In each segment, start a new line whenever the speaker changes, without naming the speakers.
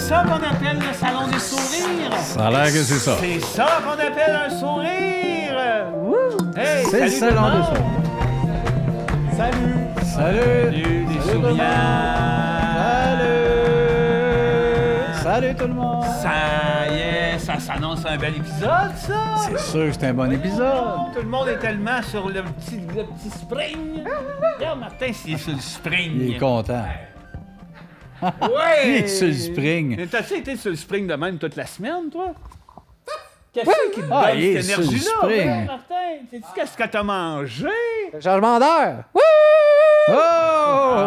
ça qu'on appelle le salon des sourires.
Ça a l'air que c'est ça.
C'est ça qu'on appelle un sourire. Wouh! Hey,
C'est le
salut tout
salon
le
des
monde.
sourires.
Salut.
Salut!
Salut des souriants.
Salut tout le monde!
Ça y est, ça s'annonce un bel épisode, ça.
C'est sûr que c'est un bon épisode.
Tout le monde est tellement sur le petit spring. Regarde, Martin, s'il est sur le spring.
Il est content.
Ouais!
Il est sur le spring.
Mais t'as-tu été sur le spring de même toute la semaine, toi? Qu'est-ce qui te
Ah,
donne
il est
cette
sur le
énergie-là?
spring.
Ouais, Martin, sais-tu qu'est-ce que t'as mangé?
Changement d'heure! Wouh!
Oh!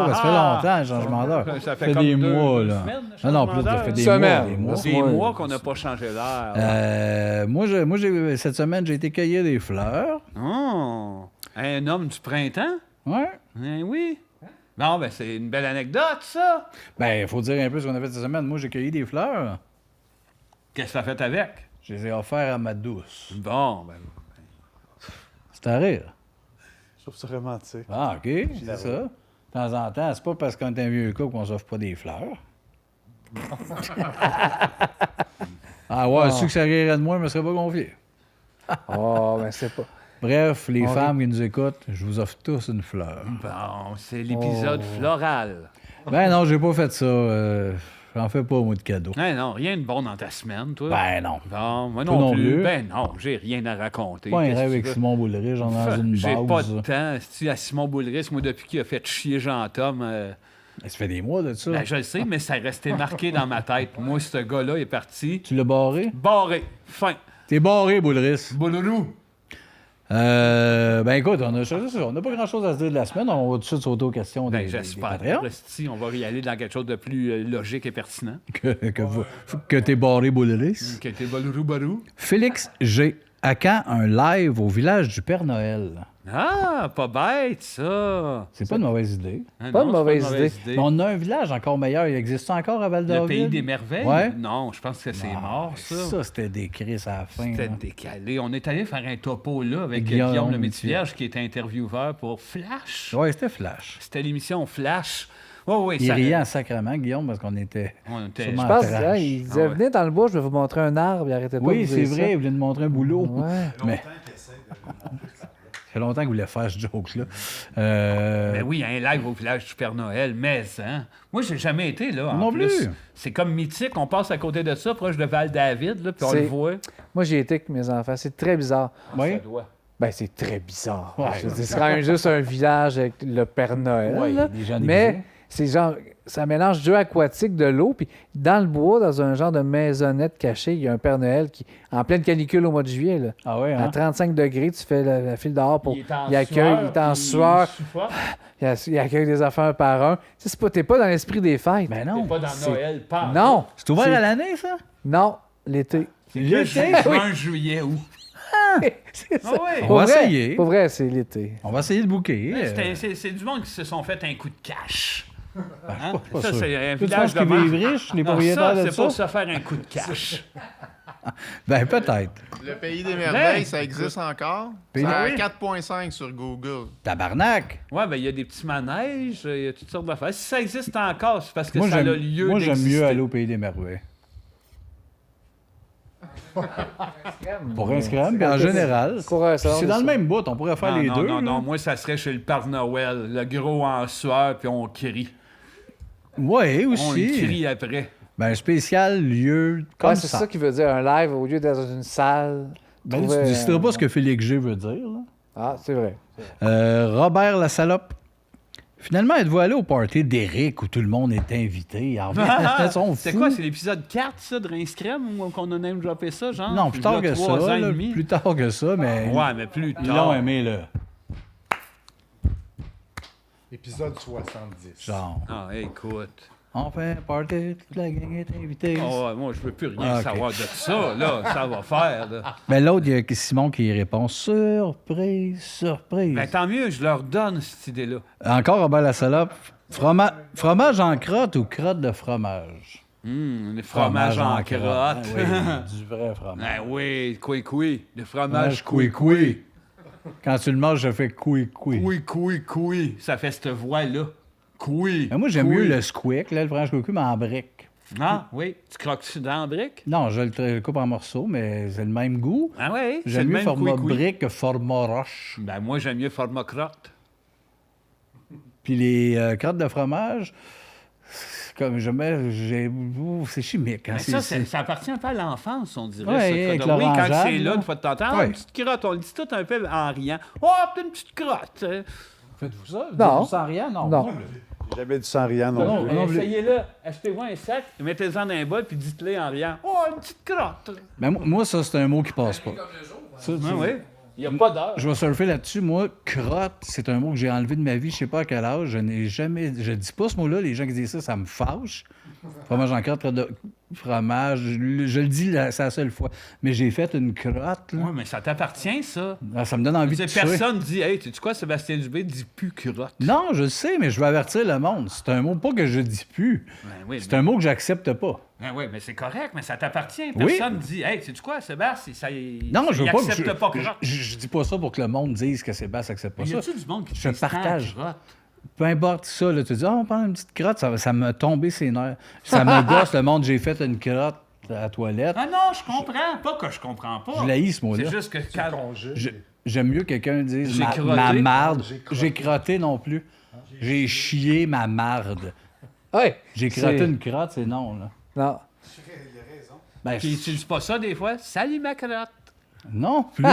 Ça fait longtemps, le changement d'heure.
Ça fait
fait
comme
des
deux
mois, là.
semaines, le
Non, non,
changement
plus, ça
d'heure.
fait des
Semaine.
mois. Des mois.
Des
Ouais.
mois qu'on n'a pas changé l'heure.
Cette semaine, j'ai été cueillir des fleurs.
Oh! Un homme du printemps?
Ouais.
Eh oui. Bon, ben c'est une belle anecdote, ça.
Ben, il faut dire un peu ce qu'on a fait cette semaine. Moi, j'ai cueilli des fleurs.
Qu'est-ce que t'as fait avec?
Je les ai offertes à ma douce.
Bon, ben...
C'est à rire.
Je trouve ça romantique.
Ah, OK, c'est ça. De temps en temps, c'est pas parce qu'on est un vieux couple qu'on s'offre pas des fleurs. Ah ouais, su que ça rirait de moi, je me serais pas confié.
Oh, ben c'est pas.
Bref, les femmes qui nous écoutent, je vous offre tous une fleur.
Bon, c'est l'épisode floral.
Ben non, j'ai pas fait ça. J'en fais pas, moi, de cadeaux.
Eh non, rien de bon dans ta semaine, toi.
Ben non.
Bon, moi
Toi
non,
non
plus.
plus.
Ben non, j'ai rien à raconter.
Pas un
Qu'est-ce
rêve
que
avec
tu veux?
Simon Boulry, j'en ai dans une
J'ai
base.
pas de temps. Si à Simon Boulris, moi, depuis qu'il a fait chier Jean-Tom,
Ça fait des mois de ça.
ben, je le sais, mais ça est resté marqué dans ma tête. Moi, ce gars-là est parti.
Tu l'as barré?
Barré. Fin.
T'es barré, Boulris.
Boulorou.
Ben écoute, on a pas grand-chose à se dire de la semaine. On va tout de suite sauter aux questions
Ben,
des
j'espère.
Patreons.
Si on va y aller dans quelque chose de plus logique et pertinent.
Que t'es barré, Boulris.
Que t'es Boulorou Barou.
Félix G. À quand un live au village du Père Noël?
Ah, pas bête, ça.
C'est pas une mauvaise idée.
Ah,
Pas
non,
de
c'est
mauvaise idée.
Mais on a un village encore meilleur. Il existe encore à Val-David?
Le pays des merveilles?
Ouais.
Non, je pense que c'est mort, ça.
Ça, c'était des crises à la fin.
C'était
là.
décalé. On est allé faire un topo là avec
Guillaume
Guillaume le
Métivierge.
Métivierge qui était intervieweur pour Flash.
Ouais, c'était Flash.
C'était l'émission Flash. Oui,
Il
ça...
riait en sacrement, Guillaume, parce qu'on était...
On était...
sûrement
Je pense
trash.
hein, il disait
Ah ouais.
venez dans le bois, je vais vous montrer un arbre, il arrêtait pas
Oui,
de
c'est
dire
vrai, il voulait nous montrer un boulot.
Ça. Ouais.
Mais... Ça fait longtemps qu'il voulait faire ce joke-là.
Ben oui, un live au village du Père Noël, mais, hein? Moi, j'ai jamais été, là. En
Non plus.
C'est comme mythique. On passe à côté de ça, proche de Val-David, là, puis on le
C'est-
voit.
Moi, j'y étais avec mes enfants. C'est très bizarre.
Oui.
Ça doit.
Ben, c'est très bizarre.
Ouais.
Je veux dire, c'est quand même juste un village avec le Père Noël.
Ouais,
là.
des gens
Mais
déguisés.
c'est genre, ça mélange jeu aquatique, de l'eau, puis dans le bois, dans un genre de maisonnette cachée, il y a un Père Noël qui, en pleine canicule au mois de juillet, là,
Ah ouais,
à
hein?
35 degrés, tu fais la file dehors pour.
Il est en
Il accueille, il est en sueur,
suffoque.
il accueille des affaires un par un. Tu sais, t'es pas dans l'esprit des fêtes.
Ben
T'es
non.
pas dans
c'est-
Noël, pas.
Non!
C'est ouvert
C'est-
à l'année, ça?
Non, l'été.
L'été?
Juin, juillet, août.
C'est ça.
Ah ouais.
On
Pour
va
vrai,
essayer.
Pour vrai, c'est l'été.
On va essayer de booker.
C'est du monde qui se sont fait un coup de cash. Hein?
pas
Ça,
sûr.
c'est un
Tu
village
penses
de
qu'ils
marque.
vivent riches, les
Non,
propriétaires
ça,
de
c'est
ça?
pour se faire un coup de cash.
Ben peut-être.
Le pays des merveilles,
Hey!
ça existe encore.
Pays
Ça a
des-
4.5 sur Google.
Tabarnak!
Ouais, ben il y a des petits manèges, il y a toutes sortes d'affaires. Si ça existe encore, c'est parce que
Moi,
ça a
j'aime
lieu
moi, j'aime
d'exister.
mieux aller au Pays des Merveilles. Pour un scram, puis en général.
Pour un salon
C'est
de
dans le
ça.
même bout, on pourrait faire
Non,
les
non,
deux.
non,
là.
non, moi, ça serait chez le Père Noël, le gros en sueur, puis on crie.
Ouais,
On
aussi.
crie après.
Ben, spécial lieu comme
Ouais, c'est ça qui veut dire un live au lieu d'être dans une salle.
Ben, tu
Trouver
décideras
un-
pas ce que Félix G veut dire. Là.
Ah, c'est vrai.
Robert la salope. Finalement, êtes-vous allé au party d'Éric où tout le monde est invité? En fait, sont
C'est
fous.
quoi, c'est l'épisode 4, ça, de Rince Crème, ou qu'on a name droppé ça, genre?
Non, plus tard
Il y a
que
3 ans
ça.
et
là,
demi.
plus tard que ça, mais
Ouais, mais plus
ils l'ont
tard.
aimé, là.
Épisode 70.
Genre,
Ah, écoute.
on fait un party, toute la gang est invitée.
Oh, ouais, moi, je veux plus rien
Ah, ok.
savoir de ça, là. Ça va faire, là.
Mais l'autre, il y a Simon qui répond surprise, surprise.
Ben, tant mieux, je leur donne cette idée-là.
Encore Robert la salope. Fromage en crotte ou crotte de fromage?
Le fromage en crotte.
Ah oui, du vrai fromage.
Ben oui, couille. Le fromage
Coui-coui. Quand tu le manges, je fais coui-coui.
couille. Ça fait cette voix-là. Couille.
Mais moi, j'aime mieux le squeak, là, le fromage coui mais en brique.
Ah, oui. Tu croques-tu dans la brique?
Non, je le coupe en morceaux, mais c'est le même goût.
Ah oui, c'est
J'aime
le
mieux
même
format
couicoui.
brique que format roche.
Ben, moi, j'aime mieux format crotte.
Puis les crottes de fromage, comme je mets, c'est chimique. Hein?
Mais ça appartient un peu à l'enfance, on dirait.
Ouais,
ça.
avec
Oui, quand
l'orangeade,
c'est là,
là.
une fois de temps en temps,
Ouais.
une petite crotte. On le dit tout un peu en riant. Oh, t'as une petite crotte.
Faites-vous ça?
Non.
Sans rien? Non.
Non.
J'ai jamais dit sans rien non
Non,
plus.
non.
Essayez-le. Achetez-vous un sac, mettez-en dans un bol, puis dites-le en riant. Oh, une petite crotte.
Mais moi, ça, c'est un mot qui passe pas. Ça,
Ah oui. Il n'y a pas d'heure.
Je vais surfer là-dessus. Moi, crotte, c'est un mot que j'ai enlevé de ma vie, je sais pas à quel âge. Je n'ai jamais. Je dis pas ce mot-là. Les gens qui disent ça, ça me fâche. Fromage en crotte, crotte de fromage. Je le dis, c'est la seule fois. Mais j'ai fait une crotte, là.
Oui, mais ça t'appartient, ça.
Ah, ça me donne envie de tuer.
Personne dit, hey, tu sais quoi, Sébastien Dubé dit plus crotte.
Non, je le sais, mais je veux avertir le monde. C'est un mot pas que je dis plus.
Ben oui,
C'est un mot que j'accepte pas.
Ben oui, mais c'est correct, mais ça t'appartient.
Oui.
Personne dit, hey, tu sais quoi, Sébastien,
Non, je veux
il
pas.
accepte pas crotte.
Je dis pas ça pour que le monde dise que Sébastien accepte pas
Mais y
ça.
a-tu du monde qui
Je
dit tant
partage.
crotte?
Peu importe ça, là, tu dis, on prend une petite crotte, ça m'a tombé ses nerfs. Ça me gosse le monde, j'ai fait une crotte à la toilette.
Ah non, je comprends. Pas que je comprends pas.
Je l'haïs, ce mot-là.
C'est juste que quand...
J'aime mieux que quelqu'un dise
J'ai crotté.
ma marde. J'ai crotté non plus. J'ai chié ma marde.
Ouais.
J'ai crotté
C'est-
une crotte, c'est non, là.
Non.
Ben,
Puis tu dis pas ça des fois? Salut ma crotte.
non plus.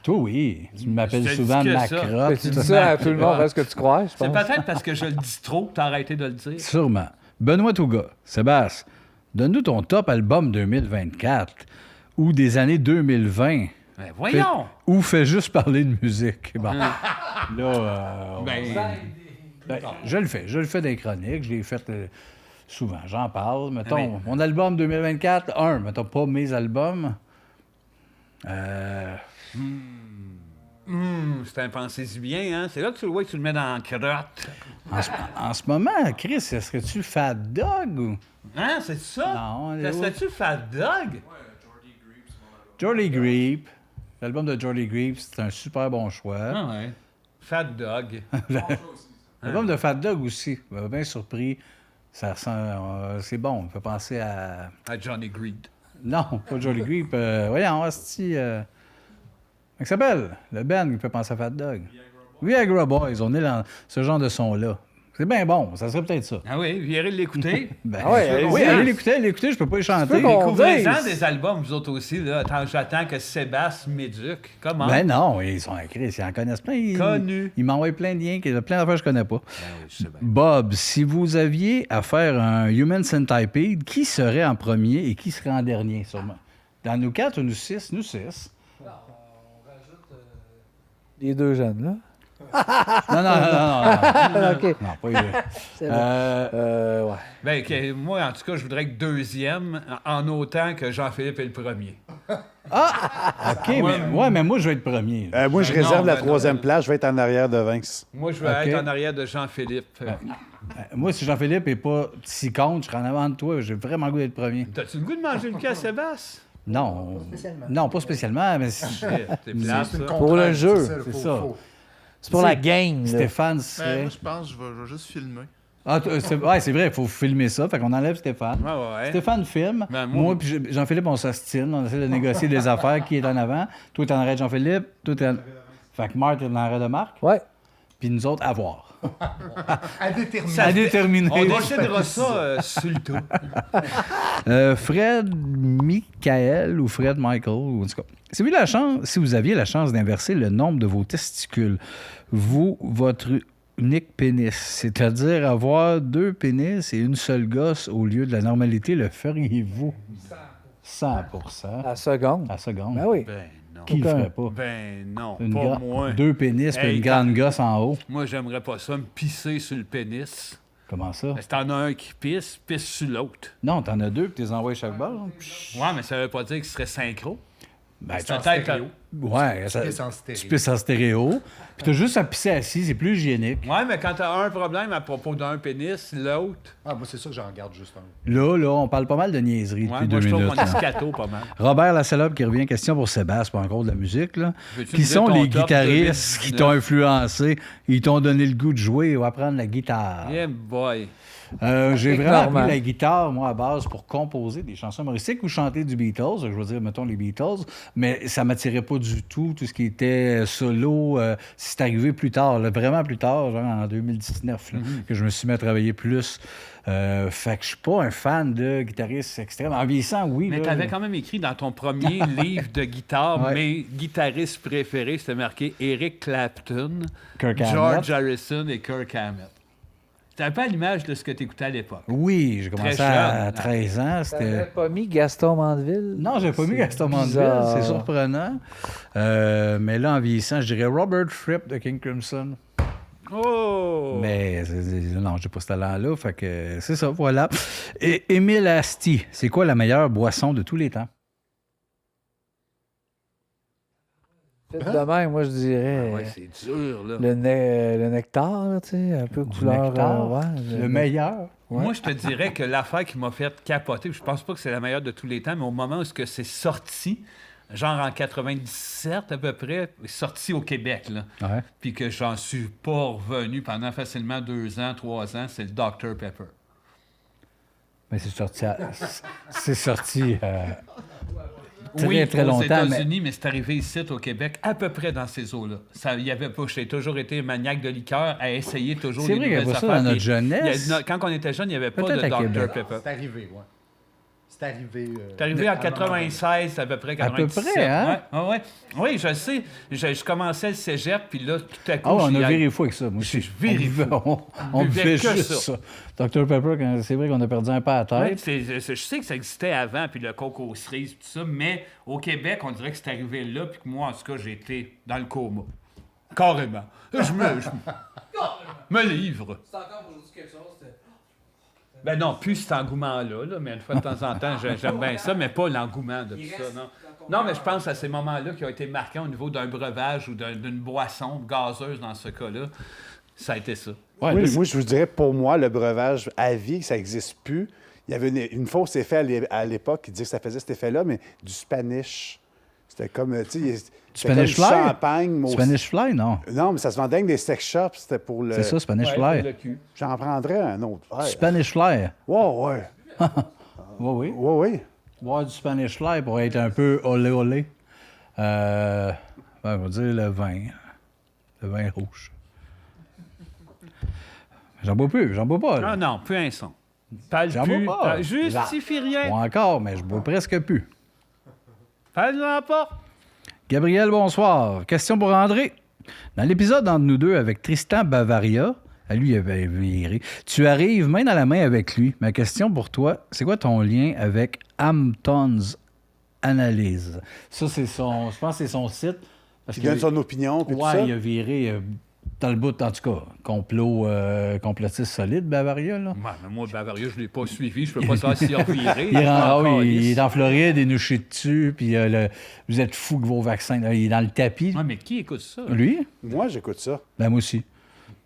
Toi, oui. Tu m'appelles
Je te
souvent
dis que
ma
ça.
crotte.
Mais tu dis ça à tout le monde, est-ce que tu crois, je
C'est
pense.
peut-être parce que je le dis trop que t'as arrêté de le dire.
Sûrement. Benoît Touga, Sébastien, donne-nous ton top album 2024 ou des années 2020.
Ben voyons!
Ou fais juste parler de musique. Bon. Là,
Ben,
je le fais des chroniques, je l'ai fait souvent, j'en parle. Mettons,
Mais-
mon album 2024, mettons pas mes albums.
c'est un pensez-y bien, hein? C'est là que tu le vois que tu le mets dans la crotte.
En ce moment, Chris, est-ce que tu Fat Dog ou
Hein, c'est ça?
Non,
Ça serait-tu Fat Dog?
Jordy Greep? L'album de Jordy Greep, c'est un super bon choix.
Ah ouais. Fat Dog.
L'album de Fat Dog aussi, m'a bien surpris. Ça ressemble, c'est bon, on peut penser à...
À Johnny Greed.
Non, pas Jordy Greep. Voyons, hostie... Comment il s'appelle? Le band qui peut penser à Fat Dog. Viagra Boys, on est dans ce genre de son-là. C'est bien bon, ça serait peut-être ça.
Ah oui, virez l'écouter.
Ben,
Ah ouais,
oui,
allez-y.
allez l'écouter, je peux pas y chanter.
peux qu'on-
Découvrez-en
dise.
des albums, vous autres aussi. Là. Attends, j'attends que Sébastien m'éduque. Comment?
Ben non, ils sont écrits, ils en connaissent plein.
Connu.
Ils m'envoient plein de liens, plein d'affaires que je connais pas.
Ben oui, je sais bien.
Bob, si vous aviez à faire un Human Centipede, qui serait en premier et qui serait en dernier, sûrement? Dans nous 4 ou nous 6? Nous 6.
Les deux jeunes, là.
Non.
OK.
Non, pas eux.
C'est bon. Ouais.
Ben, moi, en tout cas, je voudrais que deuxième, en autant que Jean-Philippe est le premier.
OK, mais moi, je vais être premier. là.
Moi, je
Ben
réserve
non,
la
ben
troisième
non.
place. Je vais être en arrière de Vince.
Moi, je veux
OK.
être en arrière de Jean-Philippe.
Moi, si Jean-Philippe n'est pas si contre, je serai en avant de toi. J'ai vraiment le goût d'être premier.
T'as-tu le goût de manger le cas, Sébastien?
Non. Non, pas spécialement, mais
T'es place, ça.
Pour le jeu.
c'est ça.
C'est pour la game, là.
Stéphane
Ben,
serait...
moi, je pense que je vais juste filmer.
Ah, c'est vrai, il faut filmer ça. Fait qu'on enlève Stéphane.
Ouais.
Stéphane filme.
Ben, moi-
moi puis Jean-Philippe, on s'astine. On essaie de négocier des affaires. Qui est en avant? Toi, t'es en arrière de Jean-Philippe. Toi, t'es en... Fait que Marc est en arrière de Marc.
Ouais.
Puis nous autres, à voir.
À déterminer.
À déterminer.
On décidera ça sur le tour.
Fred Michael ou Fred Michael, ou en tout cas. Si vous aviez la chance d'inverser le nombre de vos testicules, votre unique pénis, c'est-à-dire avoir 2 pénis et une seule gosse au lieu de la normalité, le feriez-vous? 100%.
À la seconde.
À seconde.
Ben oui.
Ben non.
Qui le
Aucun.
ferait pas?
Ben non, pas moi.
2 pénis et
Hey,
une grande gosse en haut.
Moi, j'aimerais pas ça, me pisser sur le pénis.
Comment ça?
Si t'en as un qui pisse sur l'autre.
Non, t'en as 2 puis tu les envoies chaque bord.
Ouais, mais ça veut pas dire que ce serait synchro.
Ben,
Peut-être
Ouais, ça,
pisses en stéréo.
tu pisses en stéréo. Puis t'as juste à pisser assis, c'est plus hygiénique.
Ouais, mais quand t'as un problème à propos d'un pénis, l'autre.
Ah, moi, c'est ça que j'en garde juste un.
Là, on parle pas mal de niaiseries
Ouais,
depuis
moi,
2
je trouve
minutes.
qu'on est
là.
scato pas mal.
Robert Lasalope qui revient. Question pour Sébastien, pas encore de la musique. Là.
Veux-tu
Qui
me dire
sont
ton
les
top
guitaristes
2019?
qui t'ont influencé, ils t'ont donné le goût de jouer ou apprendre la guitare?
Yeah, boy.
J'ai
Rick
vraiment
Norman.
appris la guitare, moi, à base, pour composer des chansons humoristiques ou chanter du Beatles. Je veux dire, mettons les Beatles, mais ça m'attirait pas du tout ce qui était solo. C'est arrivé plus tard, là, vraiment plus tard, genre en 2019, là, que je me suis mis à travailler plus. Fait que je suis pas un fan de guitaristes extrêmes. En vieillissant, oui.
Mais
là,
tu avais quand même écrit dans ton premier livre de guitare,
Ouais.
mes guitaristes préférés, c'était marqué Eric Clapton,
Kirk Hammett.
George Harrison et Kirk Hammett. C'était un peu à l'image de ce que tu écoutais à l'époque.
Oui, j'ai commencé
Très
à
jeune.
13 ans.
T'avais
C'était...
pas mis Gaston Mandeville?
Non, j'ai pas mis Gaston Mandeville,
bizarre.
c'est surprenant. Mais là, en vieillissant, je dirais Robert Fripp de King Crimson.
Oh!
Mais non, j'ai pas ce talent-là, fait que c'est ça, voilà. Et Émile Asti, c'est quoi la meilleure boisson de tous les temps?
Fait de même, moi, je dirais
Ouais, c'est dur, là.
le nectar, là, tu sais, un peu couleur...
nectar?
ouais,
Le meilleur?
Ouais.
Moi, je te dirais que l'affaire qui m'a fait capoter, je pense pas que c'est la meilleure de tous les temps, mais au moment où c'est sorti, genre en 97 à peu près, sorti au Québec, là,
Ouais.
puis que j'en suis pas revenu pendant facilement 2 ans, 3 ans, c'est le Dr Pepper.
Mais c'est sorti c'est sorti très,
Oui,
très
aux
longtemps. Mais...
États-Unis, mais c'est arrivé ici au Québec, à peu près dans ces eaux-là. Il y avait pas, j'ai toujours été maniaque de liqueur à essayer toujours
C'est
les
vrai qu'il y
nouvelles
avait ça
affaires.
dans notre
Puis,
jeunesse.
quand on était jeune, il n'y avait pas de
Peut-être à
Dr
Québec.
Pepper.
C'est arrivé, ouais. C'est arrivé.
C'est arrivé en 96, à peu près,
À peu
97.
près, hein?
Ouais. Oui, je sais. Je commençais le cégep, puis là, tout à coup,
Ah, on
j'y
a
allais.
viré fou avec ça. Moi aussi.
Je viré fou.
On
buvait
buvait
que
juste
ça.
ça. Dr Pepper, c'est vrai qu'on a perdu un peu à la
Ouais,
tête.
je sais que ça existait avant, puis le coco cerise, tout ça, mais au Québec, on dirait que c'est arrivé là, puis que moi, en tout cas, j'ai été dans le coma. Carrément. Je me livre.
C'est encore pour dire quelque chose,
Ben non, plus cet engouement-là, là, mais une fois de temps en temps, j'aime bien ça, mais pas l'engouement de tout ça, non. Non, mais je pense à ces moments-là qui ont été marquants au niveau d'un breuvage ou d'une boisson gazeuse dans ce cas-là. Ça a été ça.
Ouais,
Oui,
là,
moi, je vous dirais, pour moi, le breuvage à vie, ça n'existe plus. Il y avait une fausse effet à l'époque qui disait que ça faisait cet effet-là, mais du Spanish. C'était comme, tu sais, c'était comme
Spanish
du
Fly?
champagne. mais aussi-
Spanish Fly, non.
Non, mais ça se vendait avec des sex shops. C'était pour le...
C'est ça, Spanish
Ouais,
Fly.
pour le cul.
J'en prendrais un autre. Ouais,
Spanish Fly.
ouais.
Oui, oui.
Oui.
Boire du Spanish Fly pour être un peu olé. On va dire le vin. Le vin rouge. J'en bois plus, j'en bois pas. Là.
Ah non, plus un son. Parle
J'en
plus.
bois pas.
Justifie rien.
Ou encore, mais je bois presque plus.
Parle-en pas.
Gabriel, bonsoir. Question pour André. Dans l'épisode entre nous deux avec Tristan Bavaria, à lui, il avait viré. Tu arrives main dans la main avec lui. Ma question pour toi, c'est quoi ton lien avec Hamptons Analyse? Ça, c'est son... Je pense que c'est son site. Parce
Il donne son opinion, puis tout ça.
Ouais, il a viré dans le bout, en tout cas, complotiste solide, Bavaria, là.
Ouais, mais moi, Bavaria, je ne l'ai pas suivi. Je peux pas savoir s'il a reviré.
Il est,
Encore
oui, il
lisse.
est en Floride, il nous chie dessus, puis vous êtes fous que vos vaccins. Là, il est dans le tapis.
Ouais, mais qui écoute ça?
Lui?
Moi, j'écoute ça.
Ben, moi aussi.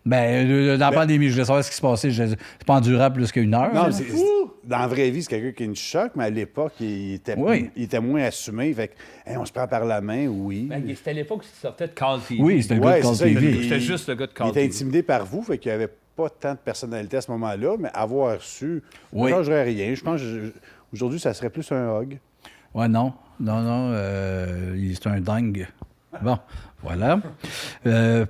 Ben, dans la pandémie, je voulais savoir ce qui se passait. C'est pas endurable plus qu'une heure.
Non,
là.
dans la vraie vie, c'est quelqu'un qui nous choque, mais à l'époque, il était moins assumé. Fait que, hey, on se prend par la main, oui.
Ben, c'était l'époque où il sortait de Call TV.
Oui, c'était le gars
Ouais,
de Call
c'est ça,
TV.
C'était juste le gars de
Il
Call
était
TV.
intimidé par vous, fait qu'il n'y avait pas tant de personnalité à ce moment-là, mais avoir su,
Oui.
ça ne changerait rien. Je pense aujourd'hui, ça serait plus un hog.
Ouais, non. Non, c'est un dingue. Bon, voilà.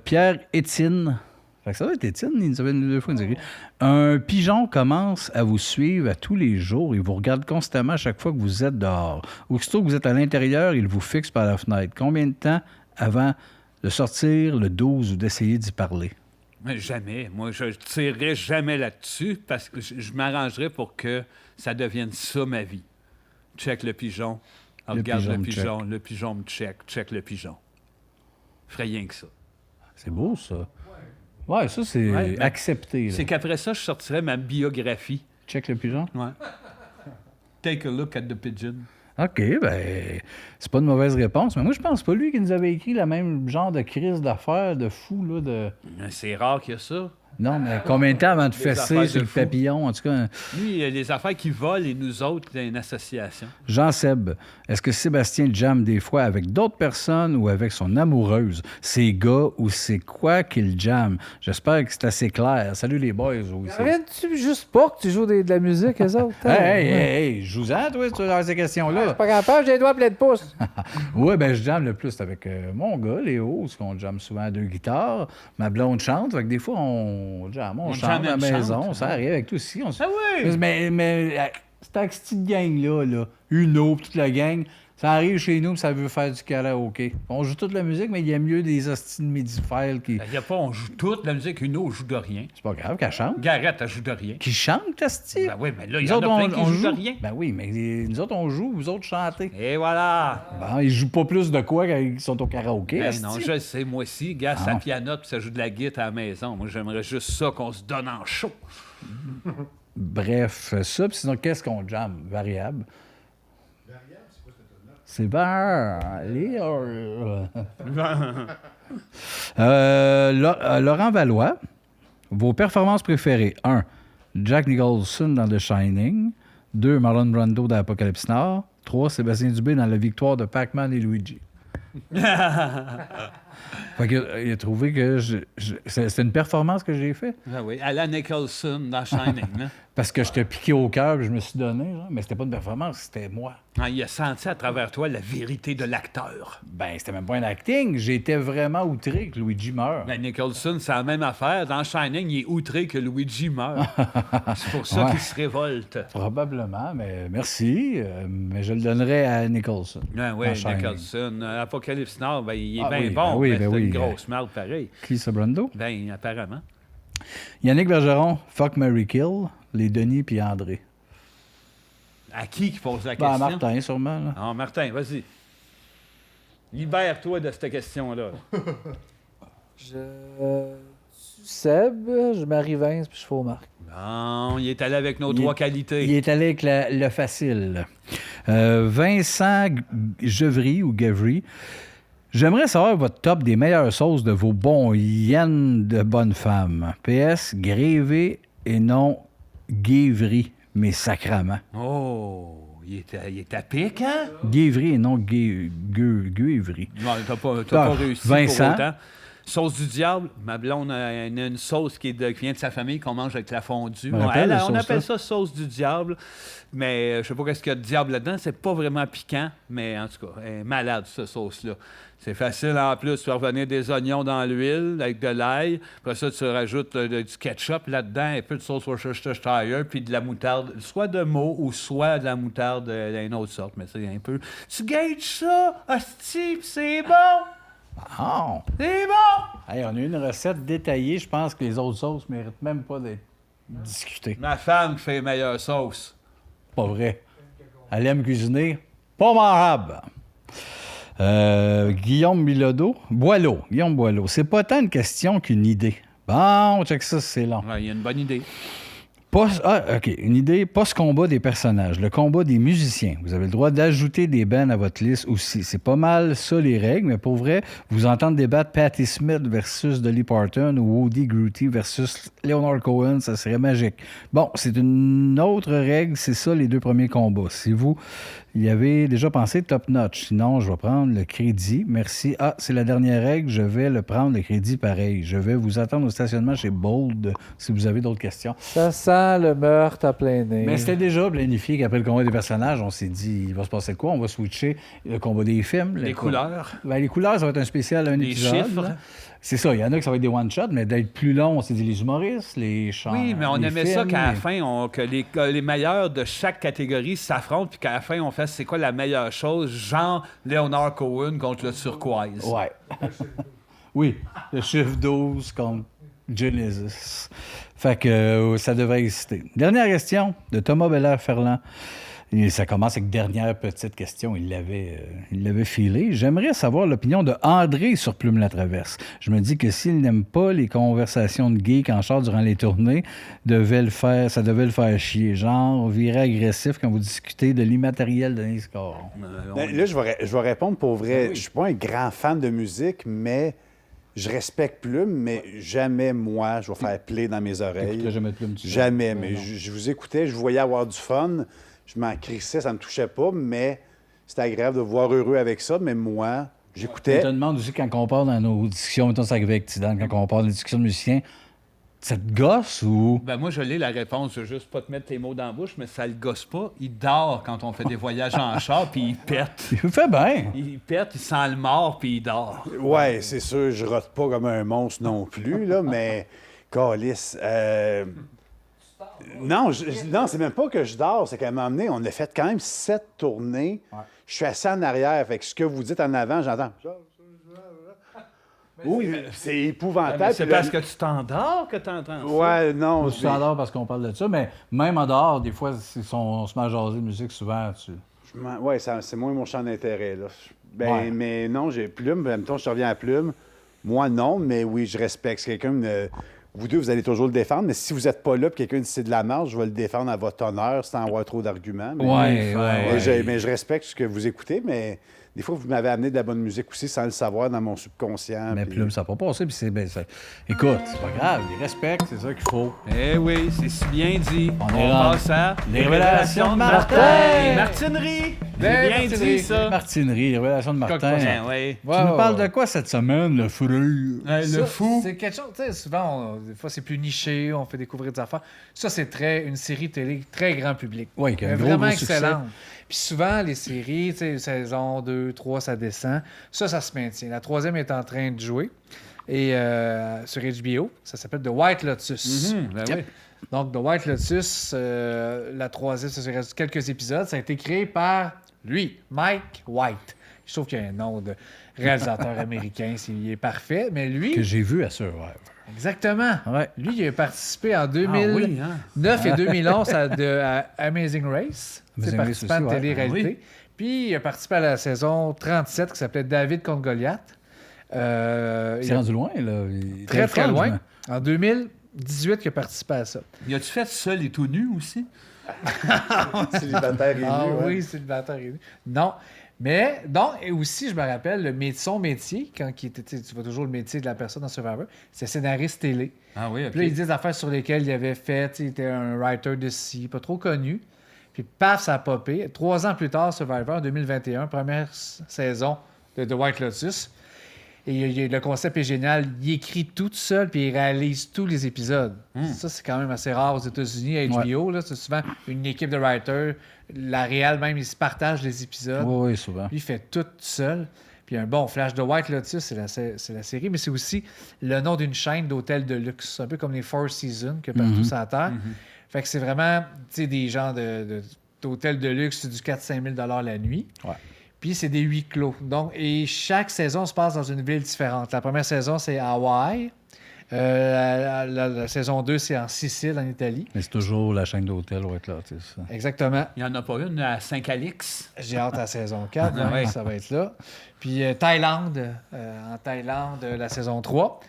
Pierre-Étienne. Fait que ça doit être Étienne, il nous avait 2 fois dit. Un pigeon commence à vous suivre à tous les jours. Il vous regarde constamment à chaque fois que vous êtes dehors. Aussitôt que vous êtes à l'intérieur, il vous fixe par la fenêtre. Combien de temps avant de sortir le 12 ou d'essayer d'y parler?
Mais jamais. Moi, je ne tirerais jamais là-dessus parce que je m'arrangerais pour que ça devienne ça, ma vie. Check le pigeon. Regarde le pigeon. Le pigeon me check le pigeon. Je ferais rien que ça.
C'est beau, ça. Ouais, ça, c'est
Ouais, ben,
accepté. là.
C'est qu'après ça, je sortirais ma biographie.
Check le pigeon.
Ouais. Take a look at the pigeon.
OK, ben, c'est pas une mauvaise réponse. Mais moi, je pense pas lui qui nous avait écrit le même genre de crise d'affaires de fou, là, de...
C'est rare qu'il y a ça.
Non, mais combien de temps avant de
Des
fesser
affaires
sur
de
le
fou.
papillon? En tout cas,
Lui, il y a les affaires qui volent et nous autres, il y a une association.
Jean-Seb, est-ce que Sébastien jamme des fois avec d'autres personnes ou avec son amoureuse? C'est gars ou c'est quoi qu'il jamme? J'espère que c'est assez clair. Salut les boys aussi.
Reviens-tu juste pas que tu joues de la musique, eux autres?
Hey, joue-en, toi, si tu as ces questions-là.
Pas capable, j'ai les doigts pleins de pouces.
Oui, ben je jamme le plus avec mon gars, Léo, parce qu'on jamme souvent à 2 guitares. Ma blonde chante, fait que des fois, on jamme, on chante
jamme
à la
une
maison.
chante.
Ça arrive avec tout aussi.
Ah oui!
Mais cette petite gang-là, là, Uno, toute la gang, ça arrive chez nous, puis ça veut faire du karaoké. On joue toute la musique, mais il y a mieux des hosties de Midifile qui...
Il y a pas, on joue toute la musique, une autre joue de rien.
C'est pas grave qu'elle chante.
Garrett, elle joue de rien.
Qui chante, Tasti?
Ben oui, mais là, il y
Nous
en
autres,
a plein qui jouent
joue.
de rien.
Ben oui, mais nous autres, on joue, vous autres, chantez.
Et voilà!
Bon, ils jouent pas plus de quoi quand ils sont au karaoké,
Ben
asti.
non, je le sais, moi aussi. Gars, ça pianote puis ça joue de la guitare à la maison. Moi, j'aimerais juste ça qu'on se donne en show.
Bref, ça, puis sinon, qu'est-ce qu'on jamme? Variable. C'est variable. Laurent Valois, vos performances préférées. 1. Jack Nicholson dans The Shining. 2. Marlon Brando dans Apocalypse Now. 3. Sébastien Dubé dans La victoire de Pac-Man et Luigi. Fait que, il a trouvé que c'était une performance que j'ai faite.
Ah oui, Alan Nicholson dans Shining. Hein?
Parce que je t'ai piqué au cœur et je me suis donné. Là. Mais c'était pas une performance, c'était moi.
Ah, il a senti à travers toi la vérité de l'acteur.
Ben, c'était même pas un acting. J'étais vraiment outré que Luigi meure.
Ben, Nicholson, c'est la même affaire. Dans Shining, il est outré que Luigi meurt. C'est pour ça
Ouais.
qu'il se révolte.
Probablement, mais merci. Mais je le donnerais à Nicholson.
Ah oui,
dans Shining.
Nicholson. Apocalypse Now, ben, il est
Ah
bien
oui,
bon,
ben oui,
mais
ben
c'est
oui.
une grosse merde pareil.
Qui, ça, Brando?
Ben, apparemment.
Yannick Bergeron, Fuck, Marry, Kill, les Denis puis André.
À qui pose la
Ben,
question?
à Martin, sûrement. Là.
Ah, Martin, vas-y. Libère-toi de cette question-là.
Seb, je marie Vince, puis je fais au Marc.
Bon, il est allé avec nos
Il
trois
est-
qualités.
Il est allé avec le facile. Vincent Gevry ou Gevry. J'aimerais savoir votre top des meilleures sauces de vos bons yens de bonnes femmes. PS, grévé et non guévry, mais sacrament.
Oh, il est à pic, hein?
Guévry et non guévry.
Non, t'as pas
Ah,
réussi
Vincent.
pour autant. Sauce du diable, ma blonde a une sauce qui vient de sa famille qu'on mange avec la fondue.
On appelle la
On
sauce,
appelle
là.
ça sauce du diable, mais je sais pas qu'est-ce qu'il y a de diable là-dedans. C'est pas vraiment piquant, mais en tout cas, elle est malade, cette sauce-là. C'est facile en plus, tu vas revenir des oignons dans l'huile avec de l'ail. Après ça, tu rajoutes du ketchup là-dedans, un peu de sauce Worcestershire, puis de la moutarde, soit de Meaux ou soit de la moutarde d'une autre sorte, mais c'est un peu... Tu gages ça, hostie, puis c'est bon!
Oh!
C'est bon!
Hey, on a eu une recette détaillée. Je pense que les autres sauces ne méritent même pas d'être discutées.
Ma femme fait les meilleures sauces.
Pas vrai. Elle aime cuisiner. Pas mangeable. Guillaume Bilodeau. Guillaume Boileau. C'est pas tant une question qu'une idée. Bon, check ça, c'est long.
Il y a une bonne idée.
OK. Une idée. Pas ce combat des personnages, le combat des musiciens. Vous avez le droit d'ajouter des bands à votre liste aussi. C'est pas mal ça, les règles, mais pour vrai, vous entendre débattre Patti Smith versus Dolly Parton ou Woody Guthrie versus Leonard Cohen, ça serait magique. Bon, c'est une autre règle, c'est ça, les deux premiers combats. Si vous y avez déjà pensé, top notch. Sinon, je vais prendre le crédit. Merci. Ah, c'est la dernière règle, je vais le prendre, le crédit pareil. Je vais vous attendre au stationnement chez Bold si vous avez d'autres questions.
Ça sent le meurtre à plein nez.
Mais c'était déjà planifié qu'après le combat des personnages, on s'est dit, il va se passer quoi? On va switcher le combat des films.
Les couleurs.
Ben, les couleurs, ça va être un spécial, un
Les
épisode.
chiffres.
là. C'est ça, il y en a qui ça va être des one-shots, mais d'être plus long, on s'est dit les humoristes, les chants.
Oui, mais on
les
aimait ça
films,
qu'à la
les-
fin, que les meilleurs de chaque catégorie s'affrontent, puis qu'à la fin, on fasse c'est quoi la meilleure chose, genre Leonard Cohen contre le turquoise.
Ouais. Oui, le chiffre 12 contre Genesis. Fait que ça devrait exister. Dernière question de Thomas Belair-Ferland. Et ça commence avec dernière petite question. Il l'avait filé. J'aimerais savoir l'opinion de André sur Plume la Traverse. Je me dis que s'il n'aime pas les conversations de geeks en char durant les tournées, ça devait le faire chier. Genre, virer agressif quand vous discutez de l'immatériel de Nice Caron.
Ben, là, je vais répondre pour vrai. Je suis pas un grand fan de musique, mais je respecte Plume, mais jamais, moi, je vais faire play dans mes oreilles.
T'écouterais jamais de Plume, tu sais.
Jamais,
Non,
mais
non.
je vous écoutais, je vous voyais avoir du fun. Je m'en crissais, ça me touchait pas, mais c'était agréable de vous voir heureux avec ça. Mais moi,
Je
j'écoutais.
te demande aussi, quand on parle dans nos discussions, mettons ça avec Tidane, quand on parle des discussions de musiciens, ça te gosse ou...
Ben moi, je l'ai la réponse. Je veux juste pas te mettre tes mots dans la bouche, mais ça le gosse pas. Il dort quand on fait des voyages en char, puis il pète.
Il fait bien.
Il pète, il sent le mort, puis il dort.
Ouais, c'est sûr, je rote pas comme un monstre non plus, là, mais. Calice. Non, non, c'est même pas que je dors, c'est qu'à un moment donné, on a fait quand même 7 tournées. Je suis assis en arrière, fait que ce que vous dites en avant, j'entends. Oui, c'est épouvantable.
C'est
Puis là-
parce que tu t'endors que tu entends ça.
Ouais, non.
Moi, je suis en dehors parce qu'on parle de ça, mais même en dehors, des fois, si on se met à jaser de musique, souvent,
Oui, c'est moins mon champ d'intérêt. Là. Ben,
Ouais.
mais non, j'ai Plume. En même temps, je te reviens à Plume. Moi, non, mais oui, je respecte. Si quelqu'un vous deux, vous allez toujours le défendre, mais si vous n'êtes pas là et quelqu'un dit c'est de la marge, je vais le défendre à votre honneur sans avoir trop d'arguments. Mais, mais je respecte ce que vous écoutez, mais des fois, vous m'avez amené de la bonne musique aussi sans le savoir dans mon subconscient.
Mais
puis-
Plume, ça n'a pas passé. Puis écoute, c'est pas grave, il respecte, c'est ça qu'il faut.
Eh oui, c'est si bien dit.
On
On
est rendu-
passe à
Les révélations de Martin.
Les Martineries.
Les
C'est bien
Martineries.
dit, ça.
Martinerie, révélation de Martin.
Ben oui.
Tu nous parles de quoi cette semaine, le fruit?
Le
Ça,
fou.
C'est quelque chose, tu sais, souvent, des fois, c'est plus niché, on fait découvrir des affaires. Ça, c'est une série télé très grand public.
Oui, qui a un
Mais
gros,
vraiment
gros succès.
excellente. Puis souvent, les séries, tu sais, saison 2, 3, ça descend. Ça se maintient. La troisième est en train de jouer. Et sur HBO, ça s'appelle The White Lotus.
Ben
Yep.
oui.
Donc, The White Lotus, la troisième, ça reste quelques épisodes. Ça a été créé par lui, Mike White. Je trouve qu'il y a un nom de réalisateur américain, il est parfait. Mais lui,
Que j'ai vu à Survivor.
exactement.
Ouais.
Lui, il a participé en
Ah
2009
oui, hein?
et 2011 à Amazing Race.
Amazing
C'est
Race
participant
aussi,
de
ouais.
télé-réalité.
Ah oui.
Puis, il a participé à la saison 37 qui s'appelait David contre Goliath. Il
C'est
a-
rendu loin, là. Il est
très, très
fun,
loin. En 2018, il a participé à ça.
Y a-tu fait seul et tout nu aussi?
Célibataire élu,
Ah
ouais.
oui, c'est le batteur. Non. Mais, donc, et aussi, je me rappelle, son métier, quand il était, tu vois toujours le métier de la personne dans Survivor, c'est scénariste télé.
Ah oui,
Puis là, il dit des affaires sur lesquelles il avait fait, il était un writer de ci, pas trop connu. Puis paf, ça a popé. 3 ans plus tard, Survivor, en 2021, première saison de The White Lotus. Et le concept est génial. Il écrit tout seul, puis il réalise tous les épisodes. Ça, c'est quand même assez rare aux États-Unis, à HBO. Là, c'est souvent une équipe de writers. La réal, même, ils se partagent les épisodes.
Oui, oui, souvent.
Lui, il fait tout seul. Puis un bon flash de White Lotus, c'est la série, mais c'est aussi le nom d'une chaîne d'hôtels de luxe. Un peu comme les Four Seasons que partout sur la Terre. Fait que c'est vraiment des gens d'hôtels de luxe, c'est du 4-5 000 la nuit.
Ouais.
Puis c'est des huis clos. Donc, et chaque saison se passe dans une ville différente. La première saison, c'est à Hawaï. La saison 2, c'est en Sicile, en Italie.
Mais c'est toujours la chaîne d'hôtel, ouais, là, tu sais, ça.
Exactement.
Il n'y en a pas une à Saint-Calix.
J'ai hâte à la saison 4,
Ah ouais.
ça va être là. Puis Thaïlande, en Thaïlande, la saison 3.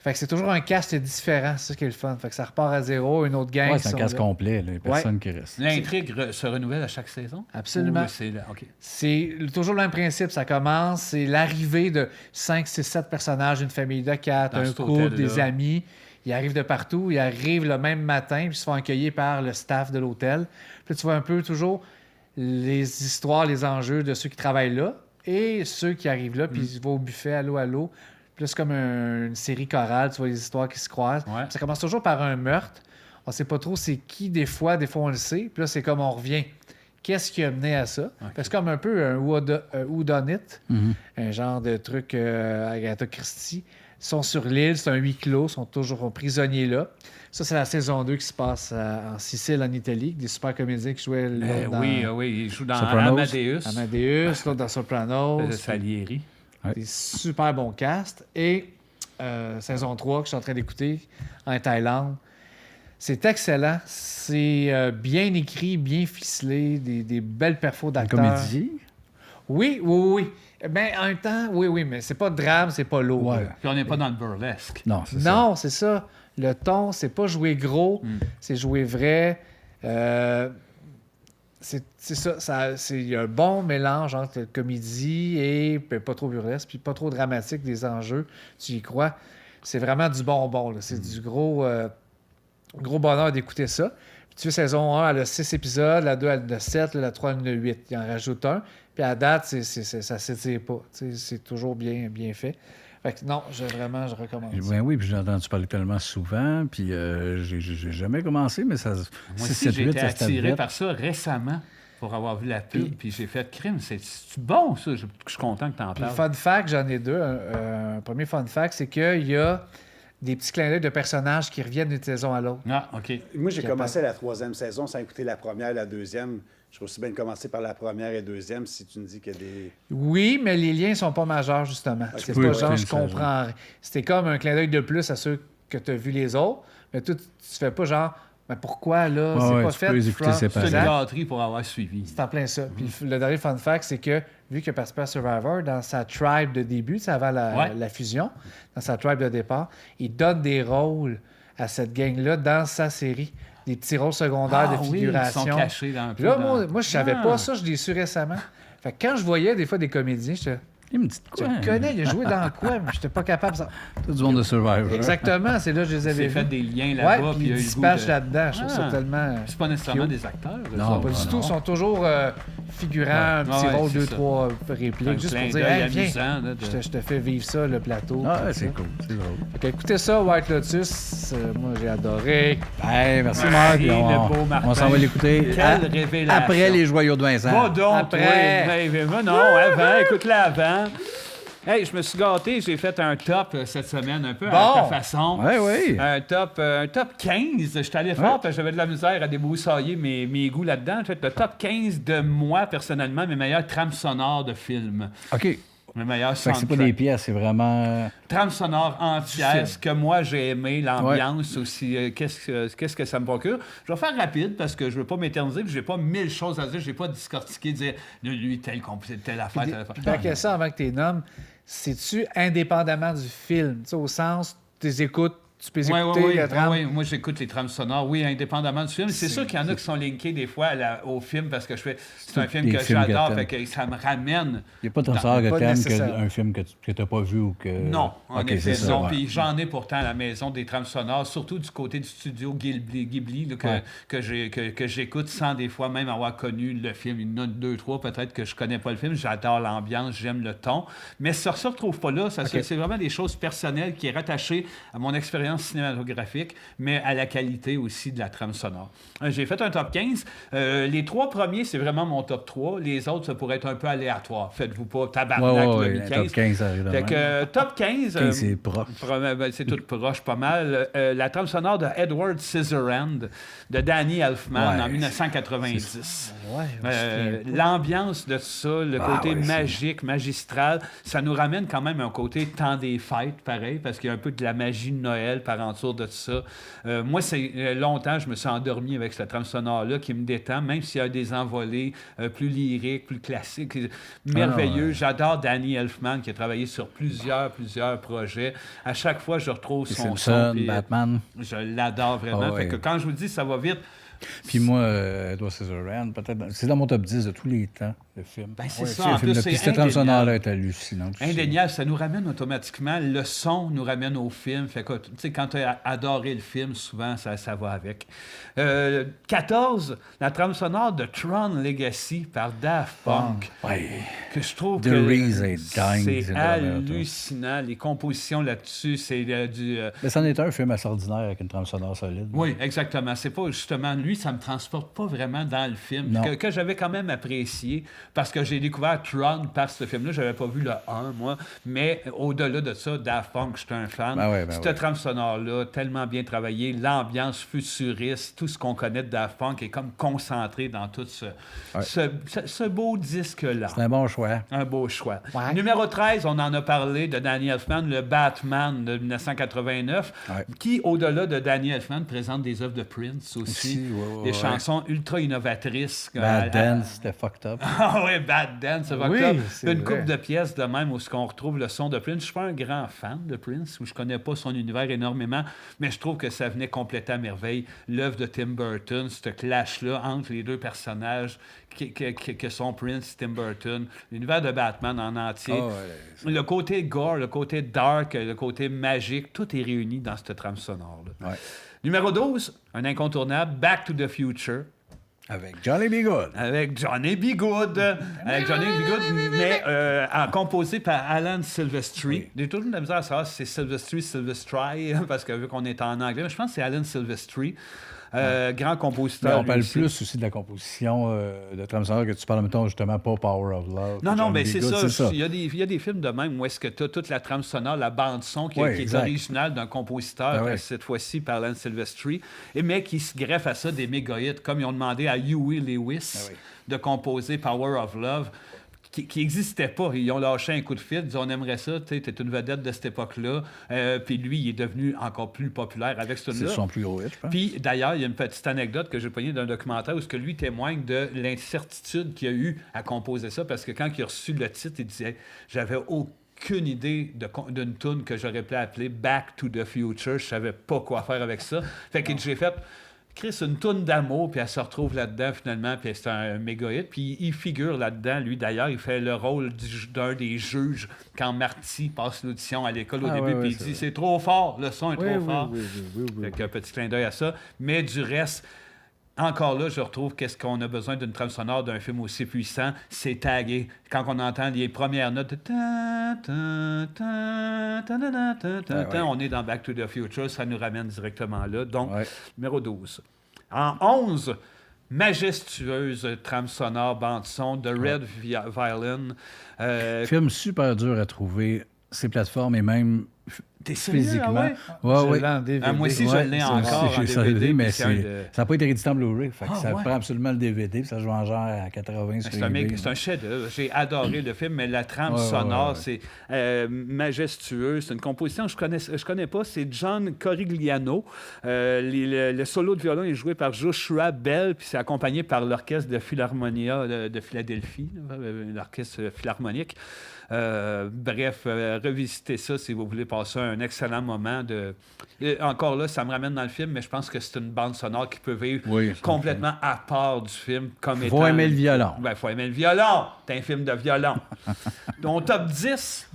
Fait que c'est toujours un cast différent, c'est ça qui est le fun. Fait que ça repart à zéro, une autre gang.
Ouais,
qui
c'est un
sont
casse
là.
complet, là, les personnes qui restent.
L'intrigue se renouvelle à chaque saison?
Absolument.
Ou c'est OK.
C'est toujours le même principe. Ça commence, c'est l'arrivée de 5, 6, 7 personnages, une famille de 4,
Dans
un
cet
couple,
hôtel-là.
des amis. Ils arrivent de partout. Ils arrivent le même matin, puis ils se font accueillir par le staff de l'hôtel. Puis là, tu vois un peu toujours les histoires, les enjeux de ceux qui travaillent là et ceux qui arrivent là, puis ils vont au buffet, allô. Puis là, c'est comme une série chorale, tu vois les histoires qui se croisent.
Ouais.
Ça commence toujours par un meurtre. On sait pas trop c'est qui des fois on le sait. Puis là, c'est comme on revient. Qu'est-ce qui a mené à ça? Fait que c'est comme un peu un whodunit, un genre de truc Agatha Christie. Ils sont sur l'île, c'est un huis clos, ils sont toujours prisonniers là. Ça, c'est la saison 2 qui se passe en Sicile, en Italie, des super comédiens qui jouaient l'autre dans
Oui, il joue dans
Sopranos.
Amadeus.
Amadeus, l'autre dans Sopranos.
Salieri.
Des super bons cast. Et saison 3 que je suis en train d'écouter en Thaïlande. C'est excellent. C'est bien écrit, bien ficelé, des belles perfos
Une
d'acteurs.
comédie?
Oui, oui, oui. Mais en même temps, oui, mais c'est pas de drame, c'est pas lourd.
Ouais.
Puis on n'est pas dans le burlesque.
Non, c'est ça.
Non, c'est ça. Le ton, c'est pas jouer gros, c'est jouer vrai. C'est ça. Il y a un bon mélange entre comédie et pas trop burlesque, puis pas trop dramatique des enjeux. Tu y crois. C'est vraiment du bonbon. Là. C'est du gros bonheur d'écouter ça. Puis tu sais, saison 1, elle a 6 épisodes, la 2, elle en a 7, la 3, elle en a 8. Il en rajoute un. Puis à date, ça ne s'étire pas. C'est toujours bien fait. Fait que non, je recommande.
Ben oui, puis j'ai entendu parler tellement souvent, puis j'ai jamais commencé, mais ça...
Moi
6,
aussi,
7,
j'ai
8,
été
ça se tape
attiré
vite.
par ça récemment pour avoir vu la pub, puis j'ai fait crime. C'est bon, ça. Je suis content que tu en
Puis
parles.
fun fact, j'en ai deux. Un premier fun fact, c'est qu'il y a des petits clins d'œil de personnages qui reviennent d'une saison à l'autre.
Ah, OK.
Moi, j'ai commencé la 3e saison sans écouter la première et la 2e. Je trouve aussi bien de commencer par la première et 2e si tu me dis qu'il y a des...
Oui, mais les liens sont pas majeurs, justement. C'est
peux
pas
écouter
genre,
une
je comprends. C'était comme un clin d'œil de plus à ceux que tu as vus les autres. Mais toi, tu fais pas genre, mais pourquoi là?
Ouais,
c'est
ouais,
pas
tu
fait.
peux les écouter
from-
C'est une
séparés.
gâterie pour avoir suivi.
C'est en plein ça. Puis le dernier fun fact, c'est que vu qu'il a participé à Survivor, dans sa tribe de début, ça avant la fusion, dans sa tribe de départ, il donne des rôles à cette gang-là dans sa série. Des petits rôles secondaires de
oui,
figuration.
ils sont cachés dans un peu.
Puis là,
dans-
moi, je savais
Ah.
pas ça, je l'ai su récemment. Fait que quand je voyais des fois des comédiens,
Il me dit
je
quoi?
le connais, il a joué dans quoi, mais j'étais pas capable.
Tout du monde de Survivor.
Exactement, c'est là que je les avais
C'est
vus.
fait des liens
Ouais,
là-bas.
puis
il y
ils
a eu le goût
dispatchent
de-
là-dedans. Je trouve ça
Ah.
tellement.
C'est pas nécessairement
cute.
des acteurs. eux
Non,
autres.
Pas du tout, ils sont toujours figurants, un petit
Ouais,
rôle,
c'est
2-3
Un
répliques, juste
clin
pour dire,
d'œil
hey, viens,
amusant, là, de-
je te fais vivre ça, le plateau.
Ah,
tout
ouais,
ça.
c'est cool, c'est drôle.
Fait que écoutez ça, White Lotus, moi j'ai adoré.
Hey, merci
Hey,
Marc.
le beau Martin.
On s'en va l'écouter
Quelle révélation.
après les joyaux de Vincent.
Va donc,
Après.
toi. Hey, va non, avant, écoute-la avant. Hey, je me suis gâté, j'ai fait un top cette semaine, un peu à
Bon.
ta façon.
Oui, oui.
Un top 15. Je suis allé fort parce que j'avais de la misère à débroussailler mes goûts là-dedans. J'ai fait le top 15 de moi, personnellement, mes meilleures trames sonores de films.
OK.
Mes meilleurs
Fait que c'est pas
soundtracks.
des pièces, c'est vraiment...
Trame sonore entière,
film.
ce que moi j'ai aimé, l'ambiance aussi, qu'est-ce que ça me procure. Je vais faire rapide parce que je veux pas m'éterniser, puis j'ai pas 1000 choses à dire, j'ai pas discortiqué, dire lui, telle affaire, telle affaire.
Puis la question avant que tu les nommes, c'est-tu indépendamment du film? Tu sais, au sens, tu les écoutes, tu peux les écouter, la trame.
Oui, moi j'écoute les trames sonores, oui, indépendamment du film. C'est sûr qu'il y en a qui sont linkés des fois au film parce que c'est un film
des
que
films que
j'adore,
t'aimes.
fait que ça me ramène.
Il n'y a pas de sort que
pas
t'aimes
nécessaire.
qu'un film que tu n'as pas vu ou que...
Non, en
OK,
effet,
c'est ça,
non.
ouais.
Puis j'en ai pourtant à la maison des trames sonores, surtout du côté du studio Ghibli là,
Ouais.
que j'écoute sans des fois même avoir connu le film. Il y en a 2, 3 peut-être que je connais pas le film. J'adore l'ambiance, j'aime le ton. Mais ça ne se retrouve pas là. C'est vraiment des choses personnelles qui est rattachées à mon expérience cinématographique, mais à la qualité aussi de la trame sonore. J'ai fait un top 15. Les 3 premiers, c'est vraiment mon top 3. Les autres, ça pourrait être un peu aléatoire. Faites-vous pas tabarnak
Ouais,
le
ouais,
15.
top 15, ça arrive de
Fait
même.
que top 15,
15, c'est proche.
c'est tout proche pas mal. La trame sonore de Edward Scissorhands de Danny Elfman
Ouais,
en 1990.
Ouais, on se souvient.
L'ambiance de ça, le côté
ouais, c'est-
magique, magistral, ça nous ramène quand même un côté temps des fêtes, pareil, parce qu'il y a un peu de la magie de Noël par entour de ça. Moi, c'est longtemps, je me suis endormi avec cette trame sonore-là qui me détend, même s'il y a des envolées plus lyriques, plus classiques, merveilleux.
ouais.
J'adore Danny Elfman qui a travaillé sur plusieurs projets. À chaque fois, je retrouve
Les
son
Simpsons,
son. puis,
Batman.
je l'adore vraiment.
Ah ouais.
Fait que quand je vous dis ça va vite,
Puis moi, Edward Scissorhands, peut-être... C'est dans mon top 10 de tous les temps, le film.
Ben, c'est
Ouais,
ça,
le
en
film
plus,
de-
c'est
Puis cette trame
indéniable.
sonore-là est hallucinante. aussi.
indéniable, ça nous ramène automatiquement. Le son nous ramène au film. Fait que, tu sais, quand tu as adoré le film, souvent, ça va avec. 14, la trame sonore de Tron Legacy par Daft Punk.
Ouais.
Que je trouve
The
que
Reese est dingue,
c'est
c'est vraiment
hallucinant. Les compositions là-dessus, c'est du...
Mais c'en est un film assez ordinaire avec une trame sonore solide.
Oui, exactement. C'est pas justement lui, ça me transporte pas vraiment dans le film
Non.
que j'avais quand même apprécié. parce que j'ai découvert Tron par ce film-là. J'avais pas vu le 1, moi. Mais au-delà de ça, Daft Punk, j'étais un fan. Cette trame sonore-là, tellement bien travaillée, l'ambiance futuriste, tout ce qu'on connaît de Daft Punk est comme concentré dans tout ce beau disque-là.
C'est un bon choix.
Un beau choix.
Ouais.
Numéro 13, on en a parlé de Danny Elfman, le Batman de 1989, qui, au-delà de Danny Elfman, présente des œuvres de Prince aussi. Des chansons ultra innovatrices.
Bad Dance, c'était fucked up.
Ah oui, Bad Dance, c'est fucked
Oui,
up.
c'est
Une
vrai.
couple de pièces de même où on retrouve le son de Prince. Je suis pas un grand fan de Prince, où je connais pas son univers énormément, mais je trouve que ça venait compléter à merveille l'œuvre de Tim Burton, ce clash-là entre les deux personnages que sont Prince et Tim Burton, l'univers de Batman en entier. Le côté gore, le côté dark, le côté magique, tout est réuni dans cette trame sonore-là. Numéro 12, un incontournable, Back to the Future.
Avec Johnny B. Good.
Avec Johnny B. Good. Mais composé par Alan Silvestri. J'ai toujours de la misère à savoir si c'est Silvestri, parce que vu qu'on est en anglais, mais je pense que c'est Alan Silvestri. Grand compositeur.
Mais on parle
lui aussi.
plus aussi de la composition de trame sonore que tu parles, mettons, justement, pas Power of Love.
Non, mais
Johnny
c'est
B. Good,
ça. Il y a des films de même où est-ce que tu as toute la trame sonore, la bande-son qui est originale d'un compositeur, cette fois-ci par Alan Silvestri, mais qui se greffe à ça des méga-hits, comme ils ont demandé à Huey Lewis de composer Power of Love, qui n'existait pas. Ils ont lâché un coup de fil, ils disent on aimerait ça, tu es une vedette de cette époque-là. Puis lui, il est devenu encore plus populaire avec ce film-là.
C'est son plus gros hit, je pense.
Puis d'ailleurs, il y a une petite anecdote que j'ai pognée d'un documentaire où ce que lui témoigne de l'incertitude qu'il a eu à composer ça, parce que quand il a reçu le titre, il disait j'avais aucune idée d'une tune que j'aurais pu appeler Back to the Future. Je savais pas quoi faire avec ça. Fait que j'ai fait Chris, une toune d'amour, puis elle se retrouve là-dedans finalement, puis c'est un méga hit. Puis il figure là-dedans, lui d'ailleurs, il fait le rôle d'un des juges quand Marty passe l'audition à l'école au début, puis il dit c'est trop fort, le son est trop fort. Fait qu'un petit clin d'œil à ça. Mais du reste, encore là, je retrouve qu'est-ce qu'on a besoin d'une trame sonore d'un film aussi puissant, c'est tagué. Quand on entend les premières notes, on est dans Back to the Future, ça nous ramène directement là. Donc, numéro 12. En 11, majestueuse trame sonore, bande-son de Red Violin.
Film super dur à trouver, ces plateformes et même
T'es sérieux,
physiquement.
Je l'ai en DVD.
moi aussi, je l'ai encore en DVD.
Mais
ça
n'a pas été réédité en Blu-ray. Fait que ça prend absolument le DVD. Puis ça se joue en genre à 80 sur eBay.
C'est un chef-d'œuvre. J'ai adoré le film, mais la trame sonore, c'est majestueux. C'est une composition que je connais pas. C'est John Corigliano. Le solo de violon est joué par Joshua Bell, puis c'est accompagné par l'orchestre de Philharmonia de Philadelphie, l'orchestre philharmonique. Bref, revisitez ça si vous voulez passer un excellent moment. Encore là, ça me ramène dans le film, mais je pense que c'est une bande sonore qui peut vivre complètement à part du film. Il
faut aimer le violon.
Ben, faut aimer le violon. C'est un film de violon. Ton top 10?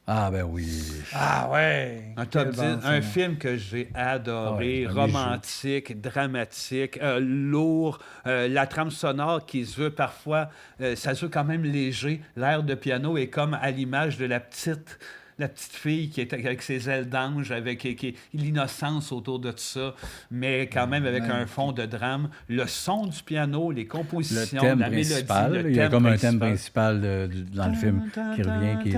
Ah, ben oui.
Ah ouais!
Un top 10, un film que j'ai adoré, romantique, dramatique, lourd, la trame sonore qui se veut parfois, ça se veut quand même léger. L'air de piano est comme à l'image de la petite fille qui est avec ses ailes d'ange, avec l'innocence autour de tout ça, mais quand même avec un fond de drame. Le son du piano, les compositions, la mélodie, le thème
il y a comme un thème principal dans le film qui revient, qui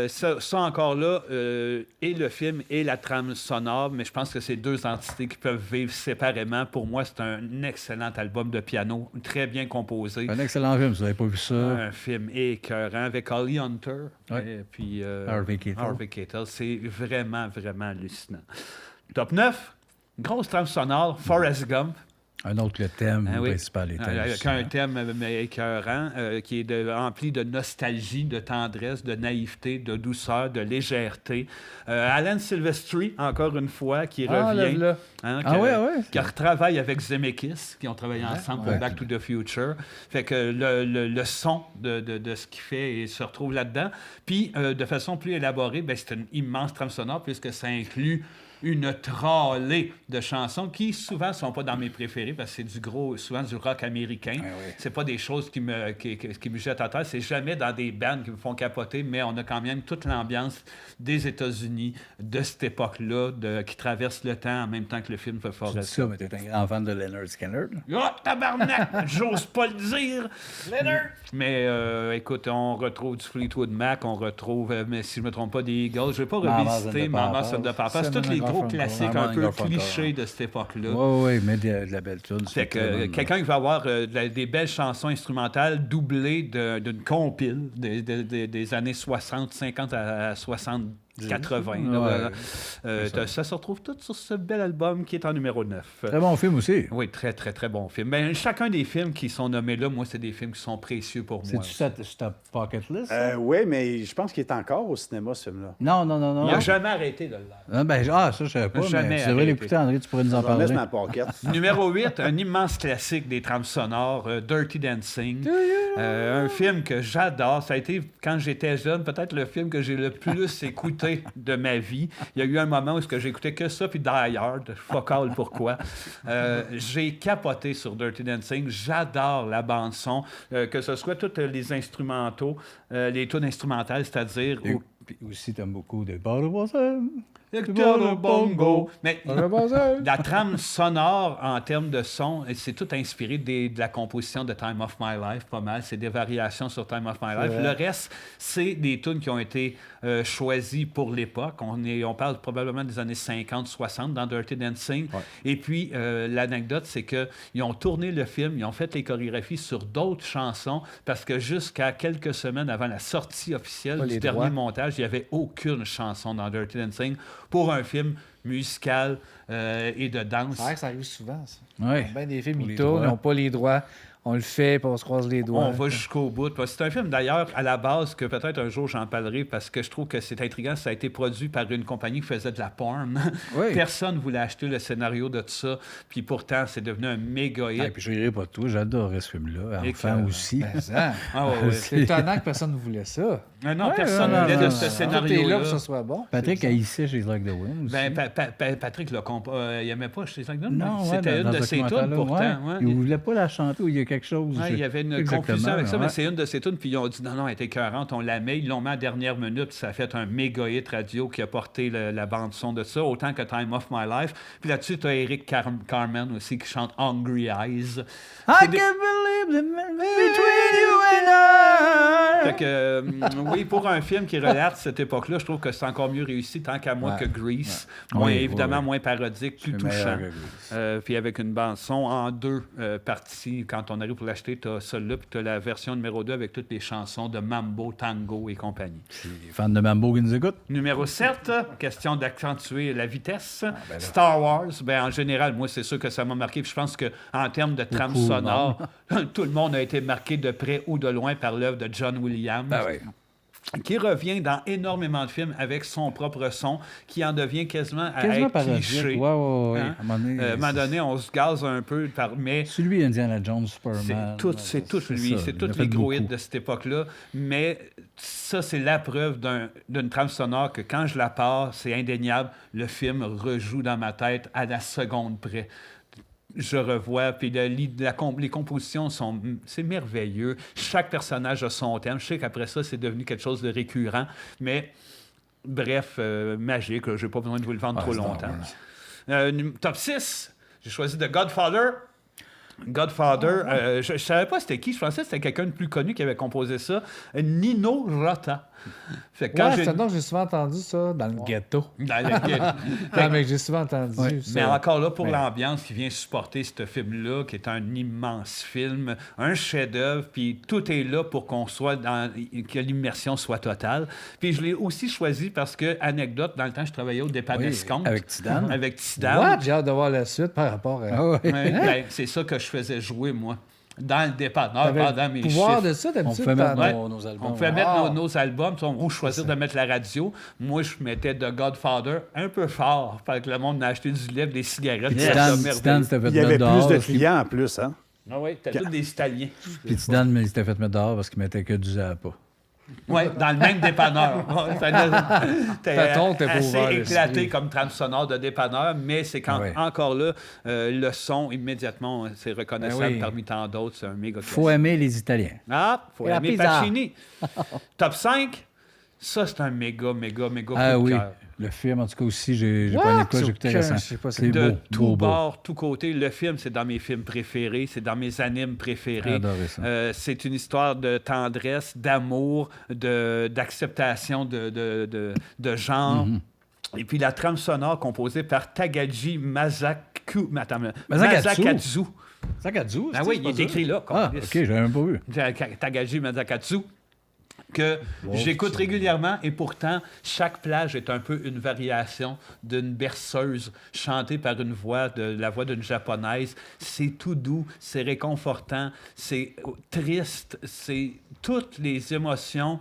ça encore là, et le film et la trame sonore, mais je pense que c'est deux entités qui peuvent vivre séparément. Pour moi, c'est un excellent album de piano, très bien composé.
Un excellent film, si vous n'avez pas vu ça.
Un film écœurant avec Holly Hunter et puis
Harvey
Keitel. C'est vraiment, vraiment hallucinant. Top 9, grosse trame sonore, Forrest Gump.
Un autre, le thème principal est
avec un thème écœurant qui est rempli de nostalgie, de tendresse, de naïveté, de douceur, de légèreté. Alan Silvestri, encore une fois, qui revient. Qui retravaille avec Zemeckis, qui ont travaillé ensemble pour Back to the Future. Fait que le son de ce qu'il fait se retrouve là-dedans. Puis, de façon plus élaborée, c'est une immense trame sonore puisque ça inclut une trollée de chansons qui souvent sont pas dans mes préférés parce que c'est souvent du rock américain. C'est pas des choses qui me jettent à terre. C'est jamais dans des bands qui me font capoter, mais on a quand même toute l'ambiance des États-Unis de cette époque-là qui traverse le temps en même temps que le film fait
Tu dis
Forrest.
ça, mais t'es un grand fan de Leonard Skinner.
Oh, tabarnak! J'ose pas le dire! Mais écoute, on retrouve du Fleetwood Mac, on retrouve, mais si je me trompe pas, des Eagles. Je vais pas revisiter Mamas and the Papas. C'est tous les gros classiques un peu clichés de cette époque-là.
Oui, mais de la belle tune.
Fait que quelqu'un qui va avoir des belles chansons instrumentales doublées d'une compile des années 60, 50 à 60. 80. Là, voilà. Ça se retrouve tout sur ce bel album qui est en numéro 9.
Très bon film aussi.
Oui, très, très, très bon film. Mais chacun des films qui sont nommés là, moi, c'est des films qui sont précieux pour moi.
C'est-tu sur ta pocket list?
Oui, mais je pense qu'il est encore au cinéma, ce film-là.
Non.
Il n'a jamais arrêté de le
Ça, je ne savais pas.
Jamais
Mais tu devrais
arrêté.
l'écouter, André, tu pourrais nous en
Je vais le mettre
parler.
dans la pocket.
Numéro 8, un immense classique des trames sonores, Dirty Dancing. Un film que j'adore. Ça a été, quand j'étais jeune, peut-être le film que j'ai le plus écouté de ma vie. Il y a eu un moment où j'écoutais que ça, puis Die Hard. Fuck all, pourquoi. J'ai capoté sur Dirty Dancing. J'adore la bande-son, que ce soit tous les instrumentaux, les tunes instrumentales, c'est-à-dire...
Puis aussi, tu aimes beaucoup de Budweiser.
Bongo. Mais la trame sonore en termes de son, c'est tout inspiré de la composition de Time of My Life, pas mal. C'est des variations sur Time of My Life. Le reste, c'est des tunes qui ont été choisies pour l'époque. On parle probablement des années 50-60 dans Dirty Dancing. Ouais. Et puis, l'anecdote, c'est qu'ils ont tourné le film, ils ont fait les chorégraphies sur d'autres chansons parce que jusqu'à quelques semaines avant la sortie officielle du dernier montage, il n'y avait aucune chanson dans Dirty Dancing pour un film musical et de danse.
C'est vrai que ça arrive souvent, ça.
Oui.
Bien des films, ils tournent, ils n'ont pas les droits. On le fait, puis on se croise les doigts.
On va jusqu'au bout. C'est un film, d'ailleurs, à la base, que peut-être un jour j'en parlerai parce que je trouve que c'est intriguant. Ça a été produit par une compagnie qui faisait de la porn. Oui. Personne ne voulait acheter le scénario de tout ça. Puis pourtant, c'est devenu un méga hit.
Et puis je dirais pas tout. J'adorais ce film-là. Enfant aussi.
C'est étonnant que personne ne voulait ça.
Non, personne ne voulait de ce scénario-là.
Là pour que ce soit bon.
Patrick haïssait She's Like the Wind aussi.
Patrick, il n'aimait pas She's Like the Wind.
Non,
c'était une de ses tunes, pourtant.
Il ne voulait pas la chanter ou il y a quelque chose.
Il y avait une confusion avec ça, mais c'est une de ses tunes. Puis ils ont dit non, elle était écœurante, on la met. Ils l'ont mis à la dernière minute. Ça a fait un méga hit radio qui a porté la bande-son de ça, autant que Time of My Life. Puis là-dessus, tu as Eric Carmen aussi qui chante Hungry Eyes.
I can't believe the man between you and I.
Fait que, oui, pour un film qui relate cette époque-là, je trouve que c'est encore mieux réussi, tant qu'à moi, que Grease. Évidemment, moins parodique, plus touchant. Puis avec une bande-son en deux parties. Quand on arrive pour l'acheter, tu as celle-là, puis tu as la version numéro 2 avec toutes les chansons de Mambo, Tango et compagnie.
Les fans de Mambo qui nous écoutent.
Numéro 7, question d'accentuer la vitesse. Star Wars, en général, moi, c'est sûr que ça m'a marqué. Puis je pense qu'en termes de trame sonore, tout le monde a été marqué de près ou de loin par l'œuvre de John Williams. Qui revient dans énormément de films avec son propre son, qui en devient quasiment à être cliché.
Ouais.
Hein? À un moment donné, on se gaze un peu, mais...
Celui Indiana Jones, Superman.
C'est tout lui, c'est tous les gros hits de cette époque-là. Mais ça, c'est la preuve d'une trame sonore que quand je la pars, c'est indéniable, le film rejoue dans ma tête à la seconde près. Je revois, puis les compositions c'est merveilleux. Chaque personnage a son thème. Je sais qu'après ça, c'est devenu quelque chose de récurrent, mais bref, magique. Je n'ai pas besoin de vous le vendre trop longtemps. Top 6, j'ai choisi The Godfather. Je ne savais pas c'était qui. Je pensais que c'était quelqu'un de plus connu qui avait composé ça. Nino Rota.
C'est un nom que j'ai souvent entendu ça dans le ghetto.
Dans le ghetto.
Mais j'ai souvent entendu ça.
Mais encore là, pour l'ambiance qui vient supporter ce film-là, qui est un immense film, un chef-d'œuvre, puis tout est là pour que l'immersion soit totale. Puis je l'ai aussi choisi parce que, anecdote, dans le temps, je travaillais au Dépannescompte.
Avec Tidane.
Avec Tidane.
J'ai hâte de voir la suite par rapport à...
c'est ça que je faisais jouer, moi. Dans le dépanneur, pendant mes
pouvoir
chiffres.
De ça,
on pouvait mettre nos albums.
On pouvait mettre nos albums, ou choisir de mettre la radio. Moi, je mettais The Godfather un peu fort, parce que le monde m'a acheté du lait, des cigarettes.
Il y avait plus de clients en plus, hein?
Ah oui, t'as tous des Italiens.
Puis Tidane, il s'était fait mettre dehors parce qu'il mettait que du Zappa.
Oui, dans le même dépanneur. Ouais,
Patton, t'es pas
assez
ouvert
éclaté
l'esprit.
comme trame sonore de dépanneur, mais c'est quand
Ouais.
encore là, le son, immédiatement, c'est reconnaissable
Ben oui.
parmi tant d'autres. C'est un méga
Faut
classique.
aimer les Italiens.
Ah, faut
Et la
aimer
pizza.
Pacini. Top 5, ça, c'est un méga coup
Ah
de
oui.
cœur.
Le film, en tout cas, aussi, j'ai
What?
pas une école, j'ai écouté
Aucun,
récent.
je sais pas
C'est
De
beau,
tout
beau, beau.
bord, tout côté. Le film, c'est dans mes films préférés, c'est dans mes animes préférés.
Adoré ça.
C'est une histoire de tendresse, d'amour, d'acceptation de genre.
Mhm.
Et puis la trame sonore composée par Tagaji
Masakatsu.
Masakatsu.
Sakatsu,
Ah oui, il est écrit là.
Ah, OK, j'avais même pas vu.
Tagaji Masakatsu, que j'écoute régulièrement et pourtant, chaque plage est un peu une variation d'une berceuse chantée par la voix d'une japonaise. C'est tout doux, c'est réconfortant, c'est triste, c'est toutes les émotions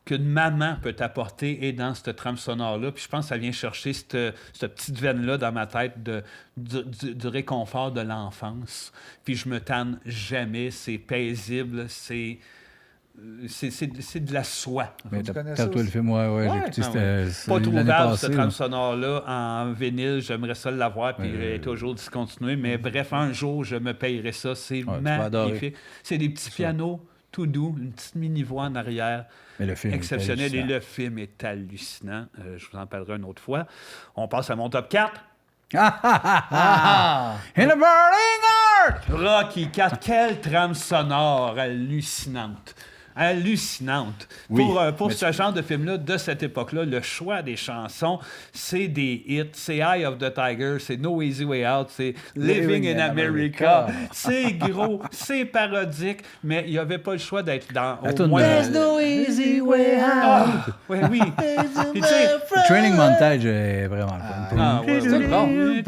qu'une maman peut t'apporter et dans cette trame sonore-là. Puis je pense que ça vient chercher cette petite veine-là dans ma tête du réconfort de l'enfance. Puis je me tanne jamais, c'est paisible, c'est de la soie.
Mais
tu connais
t'as
ça
toi le
aussi?
film, ouais,
Ouais.
j'ai écouté,
Ah ouais.
c'était
Pas
l'année
trouvable,
passée,
cette
là.
trame sonore-là, en vinyle. J'aimerais ça l'avoir, puis elle est toujours discontinuée. Mais bref, un jour, je me payerai ça. C'est
Ouais, tu vas adorer.
magnifique. C'est des petits pianos tout doux, une petite mini-voix en arrière.
Mais le film est
Exceptionnel. Et
hallucinant.
le film est hallucinant. Je vous en parlerai une autre fois. On passe à mon top 4.
Ah!
In a burning heart!
Rocky 4, quelle trame sonore hallucinante. Hallucinante.
Oui,
Pour
mais
ce genre de film-là, de cette époque-là, le choix des chansons, c'est des hits. C'est Eye of the Tiger, c'est No Easy Way Out, c'est Living in America. C'est gros, c'est parodique, mais il n'y avait pas le choix d'être dans
La
au
toune
moins...
de-
There's no easy way out.
Ah, oui, oui. Puis tu sais,
Le training montage est vraiment le fun.
ah, ouais,
C'est
ouais.
bon.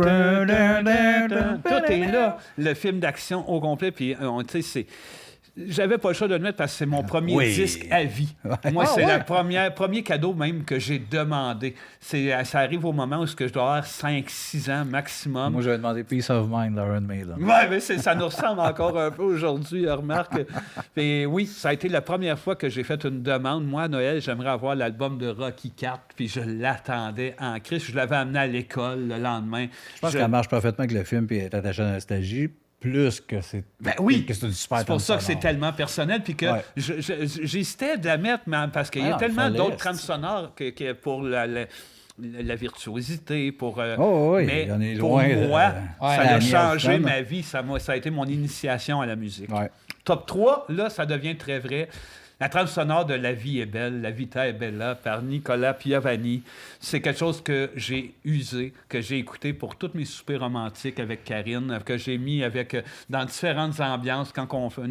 Tout est là. Le film d'action au complet. Puis, tu sais, c'est. J'avais pas le choix de le mettre parce que c'est mon premier
Oui.
disque à vie. Moi,
Ah,
c'est
ouais?
le premier cadeau même que j'ai demandé. Ça arrive au moment où je dois avoir 5-6 ans maximum.
Moi, j'avais demandé Peace of Mind d'Iron Maiden.
Ouais, mais ça nous ressemble encore un peu aujourd'hui, remarque. Et oui, ça a été la première fois que j'ai fait une demande. Moi, à Noël, j'aimerais avoir l'album de Rocky IV, puis je l'attendais en crise. Je l'avais amené à l'école le lendemain.
Je pense qu'elle marche parfaitement avec le film et est attachée à la nostalgie, plus que c'est
Ben oui,
que c'est une super
c'est pour
trame
ça que c'est
sonore.
tellement personnel. Puis que
Ouais.
j'hésitais de la mettre, mais parce qu'il y a
Ah,
tellement
fallait,
d'autres trames
c'est-
sonores que pour la virtuosité, pour.
Oh, oui,
mais
il y en est
pour
loin,
moi,
ouais,
ça
la
a
mienne,
changé
vraiment.
ma vie. Ça a été mon initiation à la musique.
Ouais.
Top 3, là, ça devient très vrai. La trame sonore de La vie est belle, La vita est bella par Nicolas Piovani. C'est quelque chose que j'ai usé, que j'ai écouté pour toutes mes soupers romantiques avec Karine, que j'ai mis dans différentes ambiances quand on fait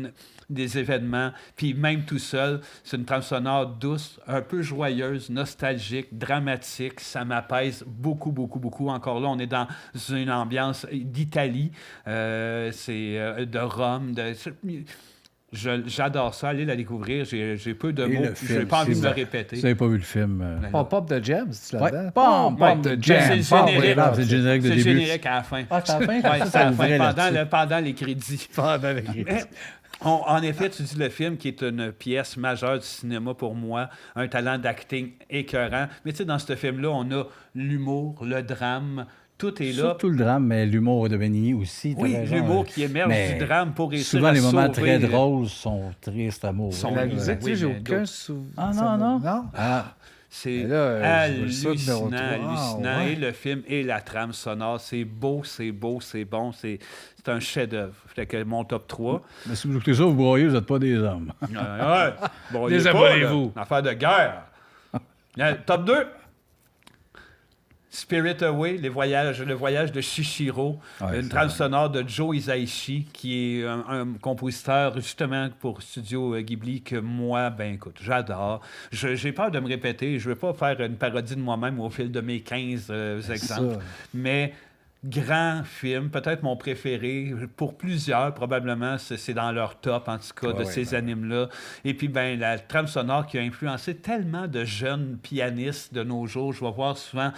des événements, puis même tout seul. C'est une trame sonore douce, un peu joyeuse, nostalgique, dramatique. Ça m'apaise beaucoup, beaucoup, beaucoup. Encore là, on est dans une ambiance d'Italie, de Rome, J'adore ça, allez la découvrir. J'ai peu de
Et
mots,
le
j'ai
film,
pas envie
si
de me
vous-
répéter.
Si vous n'avez pas vu le film...
Pop-up de Jam, c'est
Ouais.
là-dedans?
Pop,
Ouais,
pop de
c'est
jam.
le générique.
C'est le générique de
C'est le
début.
générique à la fin.
Ah, c'est à la fin?
Ouais,
Ça,
c'est à la
ouvrait
fin,
là-dessus.
pendant les crédits.
Pendant les crédits.
En effet, tu dis le film qui est une pièce majeure du cinéma pour moi, un talent d'acting écœurant. Mais tu sais, dans ce film-là, on a l'humour, le drame, tout est là.
Surtout le drame, mais l'humour de Benigni aussi. t'as
Oui,
raison.
l'humour qui émerge
Mais
du drame pour réussir
Souvent,
à
les moments
sauver,
très drôles sont tristes, amour.
sont-
La
Oui,
musique,
oui,
j'ai
mais
aucun
d'autres.
souvenir.
Ah, non,
Ça me-
non?
Non?
Ah,
C'est
Mais là, je veux ça,
hallucinant,
numéro trois.
hallucinant.
Ah, ouais.
Et le film et la trame sonore, c'est beau, c'est bon, c'est un chef-d'œuvre. Fait que mon top 3.
mais si vous écoutez ça, vous broyez, vous n'êtes pas des hommes.
Bon,
Désabonnez-vous.
Affaire de guerre. Top 2. Spirit Away, le voyage de Shishiro,
Ouais,
une
c'est
trame
vrai.
sonore de Joe Hisaishi, qui est un compositeur justement pour Studio Ghibli que moi, ben écoute, j'adore. J'ai peur de me répéter, je ne veux pas faire une parodie de moi-même au fil de mes 15 exemples,
ça.
mais grand film, peut-être mon préféré, pour plusieurs probablement, c'est dans leur top en tout cas de ces animes-là. Et puis ben la trame sonore qui a influencé tellement de jeunes pianistes de nos jours. Je vais voir souvent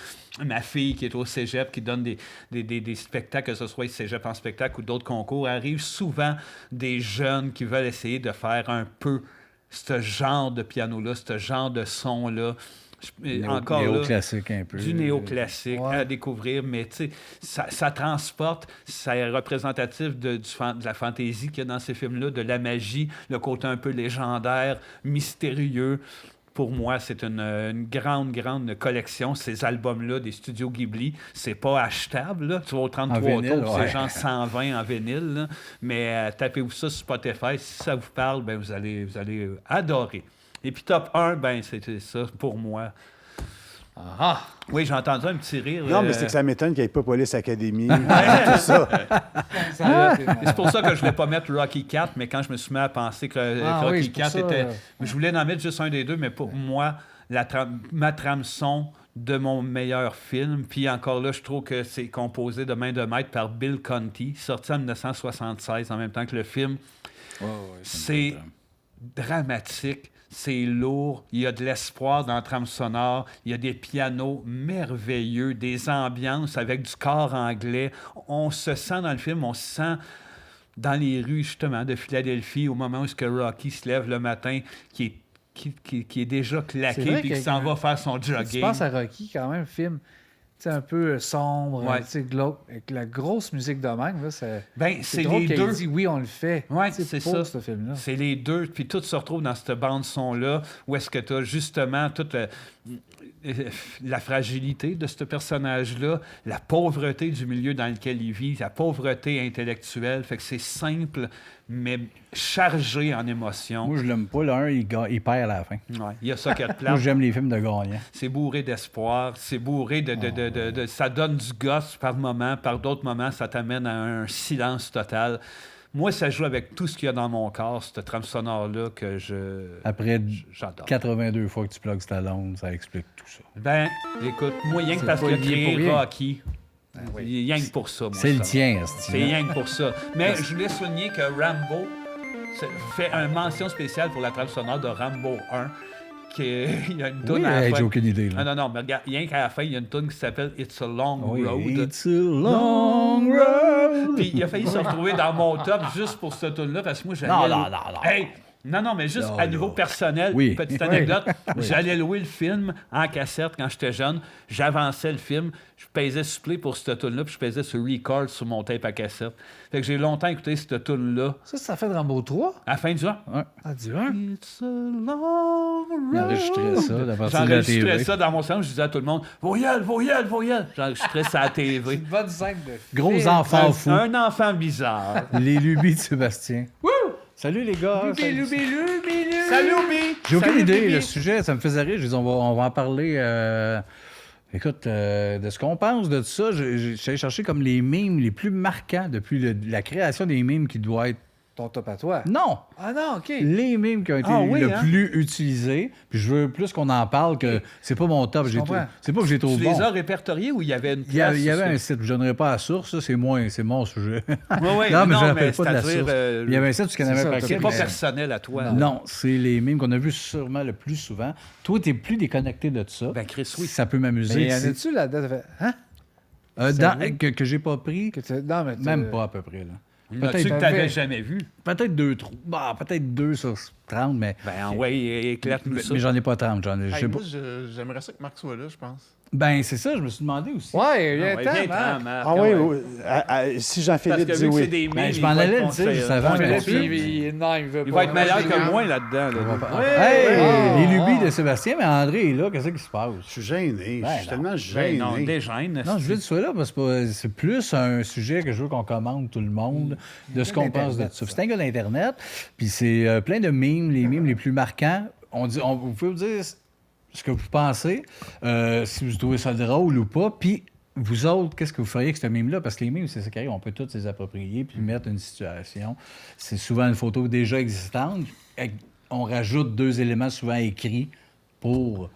ma fille qui est au cégep, qui donne des spectacles, que ce soit cégep en spectacle ou d'autres concours. Arrive souvent des jeunes qui veulent essayer de faire un peu ce genre de piano-là, ce genre de son-là. Encore là,
néoclassique un peu.
du néoclassique
Ouais.
à découvrir, mais tu sais, ça transporte, c'est représentatif de la fantaisie qu'il y a dans ces films-là, de la magie, le côté un peu légendaire, mystérieux. Pour moi, c'est une grande, grande collection. Ces albums-là des studios Ghibli, c'est pas achetable. Là. Tu vas au 33
vinyle,
tours,
ouais.
c'est genre 120 en vinyle. Là. Mais tapez-vous ça sur Spotify. Si ça vous parle, ben, vous allez adorer. Et puis top 1, ben, c'était ça pour moi.
Ah!
Oui, j'ai entendu un petit rire.
Non, mais c'est que ça m'étonne qu'il n'y ait pas Police Academy. tout ça.
C'est pour ça que je ne voulais pas mettre Rocky 4, mais quand je me suis mis à penser que
Ah
Rocky
oui, c'est pour
4
ça,
était... Je voulais en mettre juste un des deux, mais pour moi, ma trame son de mon meilleur film, puis encore là, je trouve que c'est composé de main de maître par Bill Conti, sorti en 1976, en même temps que le film. C'est dramatique, c'est lourd, il y a de l'espoir dans la trame sonore, il y a des pianos merveilleux, des ambiances avec du corps anglais. On se sent dans le film, on se sent dans les rues, justement, de Philadelphie, au moment où ce que Rocky se lève le matin, qui est déjà
C'est
claqué,
vrai
puis qui
que-
s'en va faire son
Tu
jogging.
penses à Rocky, quand même, film un peu sombre,
Ouais.
glauque, avec la grosse musique de même. Là,
Ben,
c'est
c'est
drôle
les
qu'il
deux.
dit oui, on le fait.
Ouais,
Tu sais,
c'est
pour
ça.
ce film-là.
C'est les deux, puis tout se retrouve dans cette bande-son-là, où est-ce que tu as justement toute la fragilité de ce personnage-là, la pauvreté du milieu dans lequel il vit, la pauvreté intellectuelle. Fait que c'est simple, mais chargé en émotions.
Moi, je l'aime pas. Le 1, il perd à la fin.
Ouais, il y a ça qui est
Moi,
plate.
j'aime les films de gagnants.
C'est bourré d'espoir, c'est bourré de ça donne du gosse par moment, par d'autres moments, ça t'amène à un silence total. Moi, ça joue avec tout ce qu'il y a dans mon corps, cette trame sonore-là que
Après
j'adore.
82 fois que tu plugues Stallone, ça explique tout ça.
Ben, écoute, moi, rien que
C'est
parce
pas
qu'il a
lié pour
créé
rien.
Rocky, rien que pour ça. moi,
C'est le
ça.
tien,
C'est rien que pour ça. Mais je voulais souligner que Rambo fait une mention spéciale pour la trame sonore de Rambo 1. Il y a une
Oui,
toune à la
hey,
fin.
j'ai aucune idée. Là.
Non, mais regarde, rien qu'à la fin, il y a une tune qui s'appelle It's a Long
Oui,
Road.
It's a long road.
Puis il a failli se retrouver dans mon top juste pour cette tune-là, parce que moi, j'allais...
Non.
Hey! Non, mais juste
Non,
à niveau
non.
personnel,
Oui.
petite anecdote, j'allais louer le film en cassette quand j'étais jeune, j'avançais le film, je pesais sur play pour cette tune-là, puis je pesais sur record sur mon tape à cassette. Fait que j'ai longtemps écouté cette tune-là.
Ça fait de Rambo 3?
À la fin du an.
Ah, du 1?
It's a long road.
Il enregistrait ça à partir de la
J'enregistrais
TV.
ça dans mon salon, je disais à tout le monde « Voyelle! J'enregistrais ça à la TV.
Une bonne scène de
Gros
film.
enfant fou.
Un enfant bizarre.
Les lubies de Sébastien. Salut les gars. Salut.
Salut, Obi!
J'ai aucune
Salut,
idée,
Bibi.
le sujet, ça me faisait rire. Je dis, on va en parler. Écoute, de ce qu'on pense de ça, j'allais chercher comme les mimes les plus marquants depuis la création des mimes qui doit être.
Ton top à toi.
Non!
Ah non, OK.
Les mimes qui ont été
Ah oui,
le
hein?
plus utilisés. Puis je veux plus qu'on en parle que c'est pas mon top.
comprends.
C'est pas que j'ai trop
Tu
bon.
les as répertoriés ou il y avait une
Il y avait
place?
un site, je donnerai pas la source, ça, c'est mon sujet.
Ouais,
non, mais je
mais
rappelle pas de la
c'est-à-dire,
source. Il y avait un site du Canada
c'est ça,
Paquet.
C'est pas
mais-
personnel à toi.
Non, c'est les mimes qu'on a vus sûrement le plus souvent. Toi, t'es plus déconnecté de ça.
Ben, Chris, oui.
Ça peut m'amuser.
Mais y en a-tu là-dedans? Hein?
Dans- que j'ai pas pris,
Non, mais
même pas à peu près. Là.
Il y en a-tu que
Peut-être-
t'avais jamais vu?
Peut-être 2, 3. Bah, peut-être 2 sur 30, mais,
Ben, ouais, éclate-nous ça.
mais j'en ai pas 30. Je sais
Hey,
pas.
moi, j'aimerais ça que Marc soit là, je pense.
Ben, c'est ça, je me suis demandé aussi.
Ouais, il y a
Ah
un
ouais,
temps,
viens,
Marc.
prends, Marc,
Ah oui,
ouais.
oui. Si
Parce
Jean-Philippe
que
dit
vu que c'est
oui.
des mimes,
Ben, je
il
m'en
va
allais
être
le dire juste
conseillé.
avant.
Mais là,
là-dessus.
non, il veut
Il
pas.
va être meilleur
Non,
que moi là-dedans. là.
Hey,
Ah.
les lubies de Sébastien, mais André est là, qu'est-ce qui se passe?
Je suis gêné.
Ben,
Je suis
non.
tellement
Ben,
gêné.
non, dégêne.
Non, je veux que tu sois là parce que c'est plus un sujet que je veux qu'on commande tout le monde de ce qu'on pense de ça. C'est un gars d'Internet, puis c'est plein de mimes, les mimes les plus marquants. Vous pouvez vous dire ce que vous pensez, si vous trouvez ça drôle ou pas, puis vous autres, qu'est-ce que vous feriez avec ce mime-là? Parce que les mimes, c'est ça qui arrive, on peut tous les approprier puis mettre une situation. C'est souvent une photo déjà existante. On rajoute 2 éléments souvent écrits pour...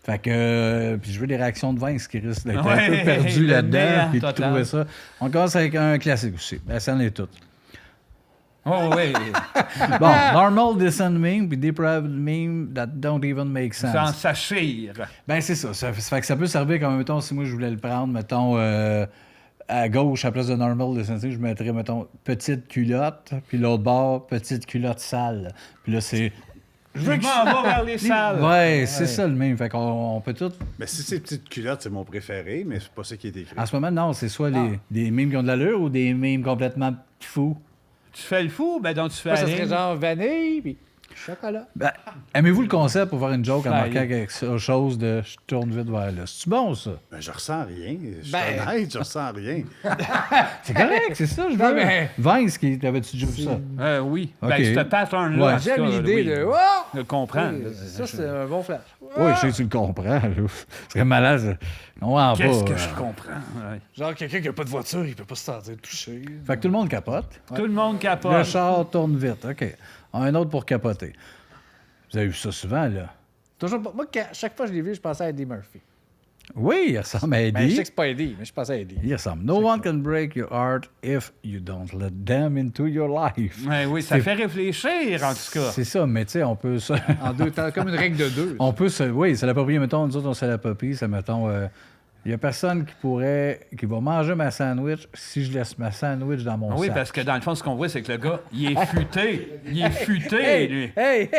Fait que... puis je veux des réactions de Vince qui risquent d'être un
Ouais,
peu perdu
le
là-dedans
néant
puis de
total.
trouver ça. On commence avec un classique aussi. Ben, ça en est tout.
Oh, oui.
Bon, normal descent meme puis depraved meme that don't even make sense.
Sans s'achire.
Ben, c'est ça. Ça fait que ça peut servir comme, mettons, si moi je voulais le prendre, mettons, à gauche, à la place de normal descent, je mettrais, mettons, petite culotte, puis l'autre bord, petite culotte sale. Puis là, c'est
Je m'en vais vers les salles.
Ouais, c'est ça le même. Fait qu'on peut tout.
Mais si c'est petites culottes, c'est mon préféré, mais c'est pas ça qui est écrit.
En ce moment, non, c'est soit des mimes qui ont de l'allure ou des mimes complètement fous.
Tu fais le fou, ben donc tu fais
Moi, ça
la
serait
ligne.
genre vanille, puis chocolat.
Ben, aimez-vous le concept pour faire une joke en
Fly.
marquant quelque chose de je tourne vite vers là? C'est bon, ça?
Ben, je ressens rien. Je suis
Ben-
honnête, je ressens rien.
C'est correct, c'est ça, je
Non,
veux.
mais-
Vince, t'avais-tu déjà vu ça?
Oui.
Ok.
Ben, ce pattern-là,
Ouais.
en tout
J'aime
cas,
l'idée
oui,
de. Oh!
je le comprends.
Oui, ça, c'est un bon flash.
Oui, je sais que tu le comprends. Là. Ce serait malade. Ça. On va
Qu'est-ce
pas.
que je comprends? Ouais.
Genre, quelqu'un qui n'a pas de voiture, il peut pas se tenter de toucher.
Fait que tout le monde capote.
Tout le monde
Le
capote.
char tourne vite. OK. Un autre pour capoter. Vous avez vu ça souvent, là?
Toujours pas. Moi, chaque fois que je l'ai vu, je pensais à Eddie Murphy.
Oui, il ressemble à
Ben, je sais
Eddie.
que c'est pas Eddie, mais je pensais à Eddie.
Il ressemble. No one can break your heart if you don't let them into your life.
Ouais, oui, ça fait réfléchir, en tout cas.
C'est ça, mais tu sais, on peut se...
En deux temps, comme une règle de deux.
on peut se... Oui, c'est l'approprié. Mettons, nous autres, on se l'approprie. Ça, mettons... Il y a personne qui va manger ma sandwich si je laisse ma sandwich dans mon
Oui,
sac.
parce que dans le fond, ce qu'on voit, c'est que le gars, il est futé. Il est futé,
Hey,
lui.
hey!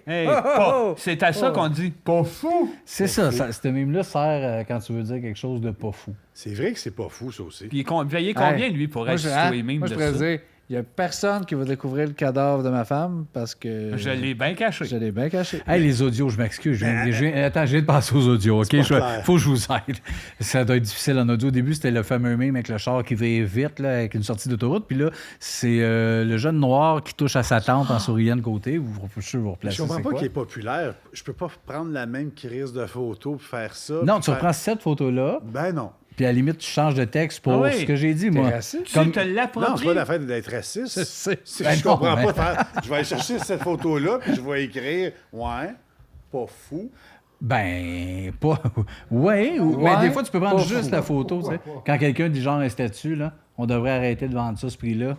Hey,
Oh, oh,
pas-
oh.
C'est à ça qu'on dit pas fou.
C'est ça, ce mime-là sert quand tu veux dire quelque chose de pas fou.
C'est vrai que c'est pas fou, ça aussi.
Puis il payait combien, lui, pour
Moi, je,
assister
hein,
aux mimes
moi, je
de
pourrais
ça?
dire, il n'y a personne qui va découvrir le cadavre de ma femme parce que
Je l'ai bien caché.
je l'ai bien caché.
Hey, les audios, je m'excuse. Attends, je viens de passer aux audios, OK?
pas clair.
Faut que je vous aide. Ça doit être difficile en audio. Au début, c'était le fameux mime avec le char qui va vite, là, avec une sortie d'autoroute. Puis là, c'est le jeune noir qui touche à sa tante en souriant de côté. Je suis sûr vous replacez.
Je comprends
c'est
pas
quoi?
qu'il est populaire. Je peux pas prendre la même crise de photo pour faire ça.
Non,
puis
tu
faire-
reprends cette photo-là,
Ben non.
puis à la limite, tu changes de texte pour
Ah oui.
ce que j'ai dit, moi.
raciste?
Tu
Comme-
te
Non, c'est
l'appropries.
pas l'affaire d'être raciste.
sais.
Si
Ben
je
non,
comprends
mais-
pas faire. Je vais aller chercher cette photo-là, puis je vais écrire ouais, pas fou.
Ben, pas. Ouais, mais des fois, tu peux prendre
pas
juste
fou.
la photo. Tu sais. Quand quelqu'un dit genre un statut, là, on devrait arrêter de vendre ça, ce prix-là.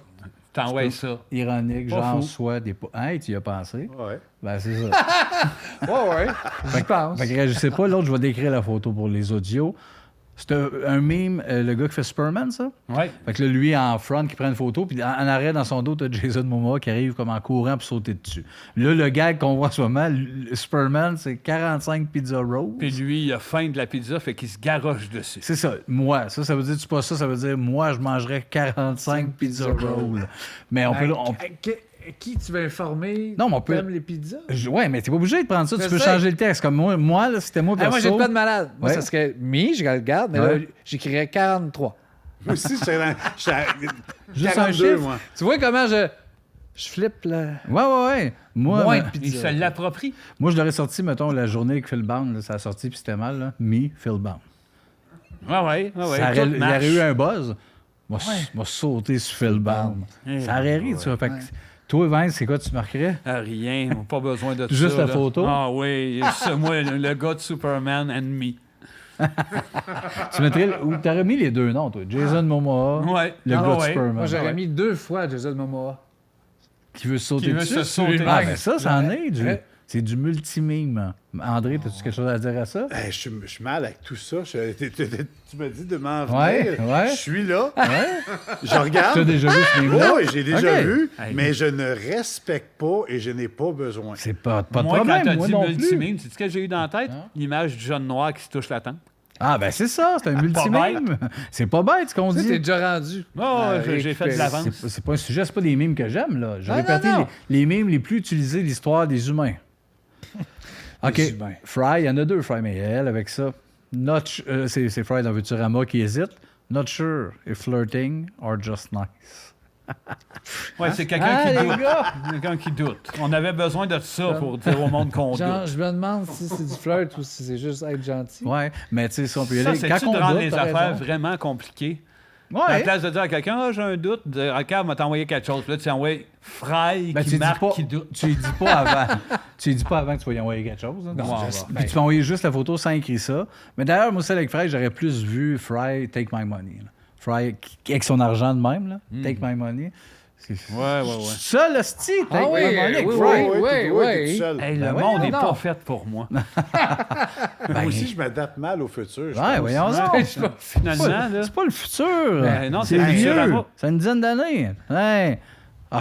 T'envoies ça.
Ironique,
Pas
genre
fou.
soit des. Hey, tu y as pensé?
Ouais.
Ben, c'est ça.
Ouais, je pense.
Fait que je sais pas, l'autre, je vais décrire la photo pour les audios. C'est un meme, le gars qui fait Superman, ça?
Ouais.
Fait que là, lui, en front, qui prend une photo, puis en arrêt, dans son dos, t'as Jason Momoa qui arrive comme en courant pour sauter dessus. Là, le gag qu'on voit en ce moment, le Superman, c'est 45 pizza rolls.
Puis lui, il a faim de la pizza, fait qu'il se garoche dessus.
C'est ça. Moi, ça veut dire, tu pas ça, ça veut dire, moi, je mangerais 45 pizza rolls. Mais on peut...
Qui tu veux informer?
Non, mais on peut-
T'aimes les pizzas?
Ouais, mais t'es pas obligé de prendre ça. Tu
Je
peux
sais.
changer le texte. Comme moi là, c'était moi
Ah, moi,
perso.
j'ai pas de malade. Moi,
Ouais.
ça serait je le garde, mais
Ouais.
là, j'écrirais 43.
Moi aussi, j'étais à
Juste un
42,
chiffre?
moi.
Tu vois comment je flippe là?
Ouais. Moi,
Moins
mais-
de
Il
pizza.
se l'approprie.
moi, je l'aurais sorti, mettons, la journée avec Phil Bound. Là, ça a sorti, puis c'était mal. Là. Me, Phil Bound.
Ouais.
Ça aurait-
tout
il y
marche.
aurait eu un buzz. M'a sauté sur Phil Bound. Ça aurait ri, tu vois. Fait que, toi, Vince, c'est quoi tu marquerais?
Ah, rien, pas besoin de
Juste
ça.
la
là.
photo?
Ah oui, c'est moi, le gars de Superman and me.
Tu mettrais... Ou t'aurais mis les deux noms, toi. Jason Momoa,
Ouais.
le
Ah,
gars de
ouais.
Superman.
Moi, j'aurais
Ouais.
mis 2 fois Jason Momoa.
Qui veut se sauter
Qui veut
dessus.
se sauter
Ah,
dessus.
ben ça en est.
Ouais.
C'est du multimime. André, as-tu quelque chose à dire à ça?
Hey, je suis mal avec tout ça. Tu me dis de m'en
Ouais,
venir.
ouais.
Je suis là.
Ouais.
Je regarde.
Tu as déjà vu ce film-là?
Oui, j'ai déjà
Ok.
vu,
Hey.
mais je ne respecte pas et je n'ai pas besoin.
C'est pas de
Moi,
problème,
quand t'as
moi
dit
non plus.
multimime, tu sais ce que j'ai eu dans la tête? L'image du jeune noir qui se touche la tempe.
Ah, ben c'est ça, c'est un multimime. C'est pas bête ce qu'on
Tu sais, t'es
dit.
déjà rendu.
Oh,
à
j'ai fait de
récupérer.
l'avance.
C'est pas un sujet, c'est pas des mimes que j'aime, là. J'ai
Non,
répété
non, non.
les mimes les plus utilisés de l'histoire des humains. OK.
humains.
Fry, il y en a deux, Fry, mais elle, avec ça. C'est Fry dans Futurama qui hésite. Not sure if flirting or just nice.
Ouais, c'est quelqu'un
Ah,
qui
les
doute.
gars!
Quelqu'un qui doute. On avait besoin de ça pour dire au monde qu'on
Genre,
doute.
je me demande si c'est du flirt ou si c'est juste être gentil.
Ouais, mais tu sais, si on peut y
Ça,
aller.
c'est-tu
Quand
de
on
rendre
doute,
les
t'as
affaires
raison.
vraiment compliquées? À la
Ouais.
place de dire à quelqu'un, ah, j'ai un doute, de dire, regarde, m'a t'envoyé quelque chose. Puis là, tu envoies Fry
Ben,
qui marque, qui doute.
tu lui dis pas avant. Tu lui dis pas avant que tu vas y envoyer quelque chose. hein.
Non,
Puis tu peux envoyer juste la photo sans écrire ça. Mais d'ailleurs, moi, celle avec Fry, j'aurais plus vu Fry take my money. Là. Fry avec son argent de même, là. Take my money.
Ouais.
Ça, le style, take
Ah oui,
my money avec
oui,
Fry.
oui.
tout seul.
Hey,
Ben
le monde
voyons
n'est
donc.
pas fait pour moi.
Moi aussi, je m'adapte mal au futur. je
Ouais,
pense.
voyons donc.
Finalement, là.
C'est pas le futur.
Ben non,
c'est
c'est le futur
vieux.
avant.
C'est une dizaine d'années. Ouais.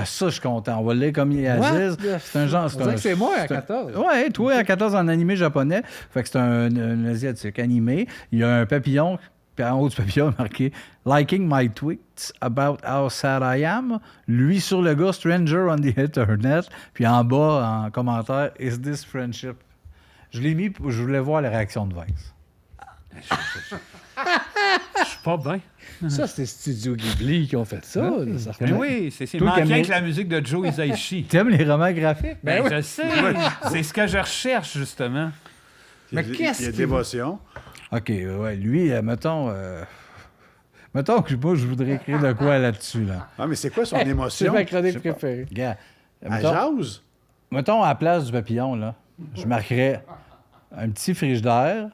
Ah, ça, je suis content. On va le lire comme Aziz. C'est un genre...
On dirait que c'est moi à 14.
Ouais, toi à 14 en animé japonais. Fait que c'est un asiatique animé. Il y a un papillon, puis en haut du papillon, marqué « Liking my tweets about how sad I am ». Lui sur le gars « Stranger on the internet ». Puis en bas, en commentaire « Is this friendship ». Je l'ai mis, je voulais voir la réaction de Vince.
Je suis pas bien.
Ça, c'était Studio Ghibli qui ont fait ça. là, ça
Mais oui, c'est
Toi qui aimes
manqué
les-
avec la musique de Joe Hisaishi.
T'aimes les romans graphiques?
Ben, je sais. C'est ce que je recherche, justement.
Mais
Il y a
qu'est-ce
de
qu'il-
l'émotion.
OK, ouais, lui, mettons que moi, je voudrais écrire de quoi là-dessus, là.
Ah, mais c'est quoi son
C'est
émotion?
ma chronique préférée.
Gars,
À
mettons,
jase?
mettons, à la place du papillon, là, je marquerais un petit frigidaire.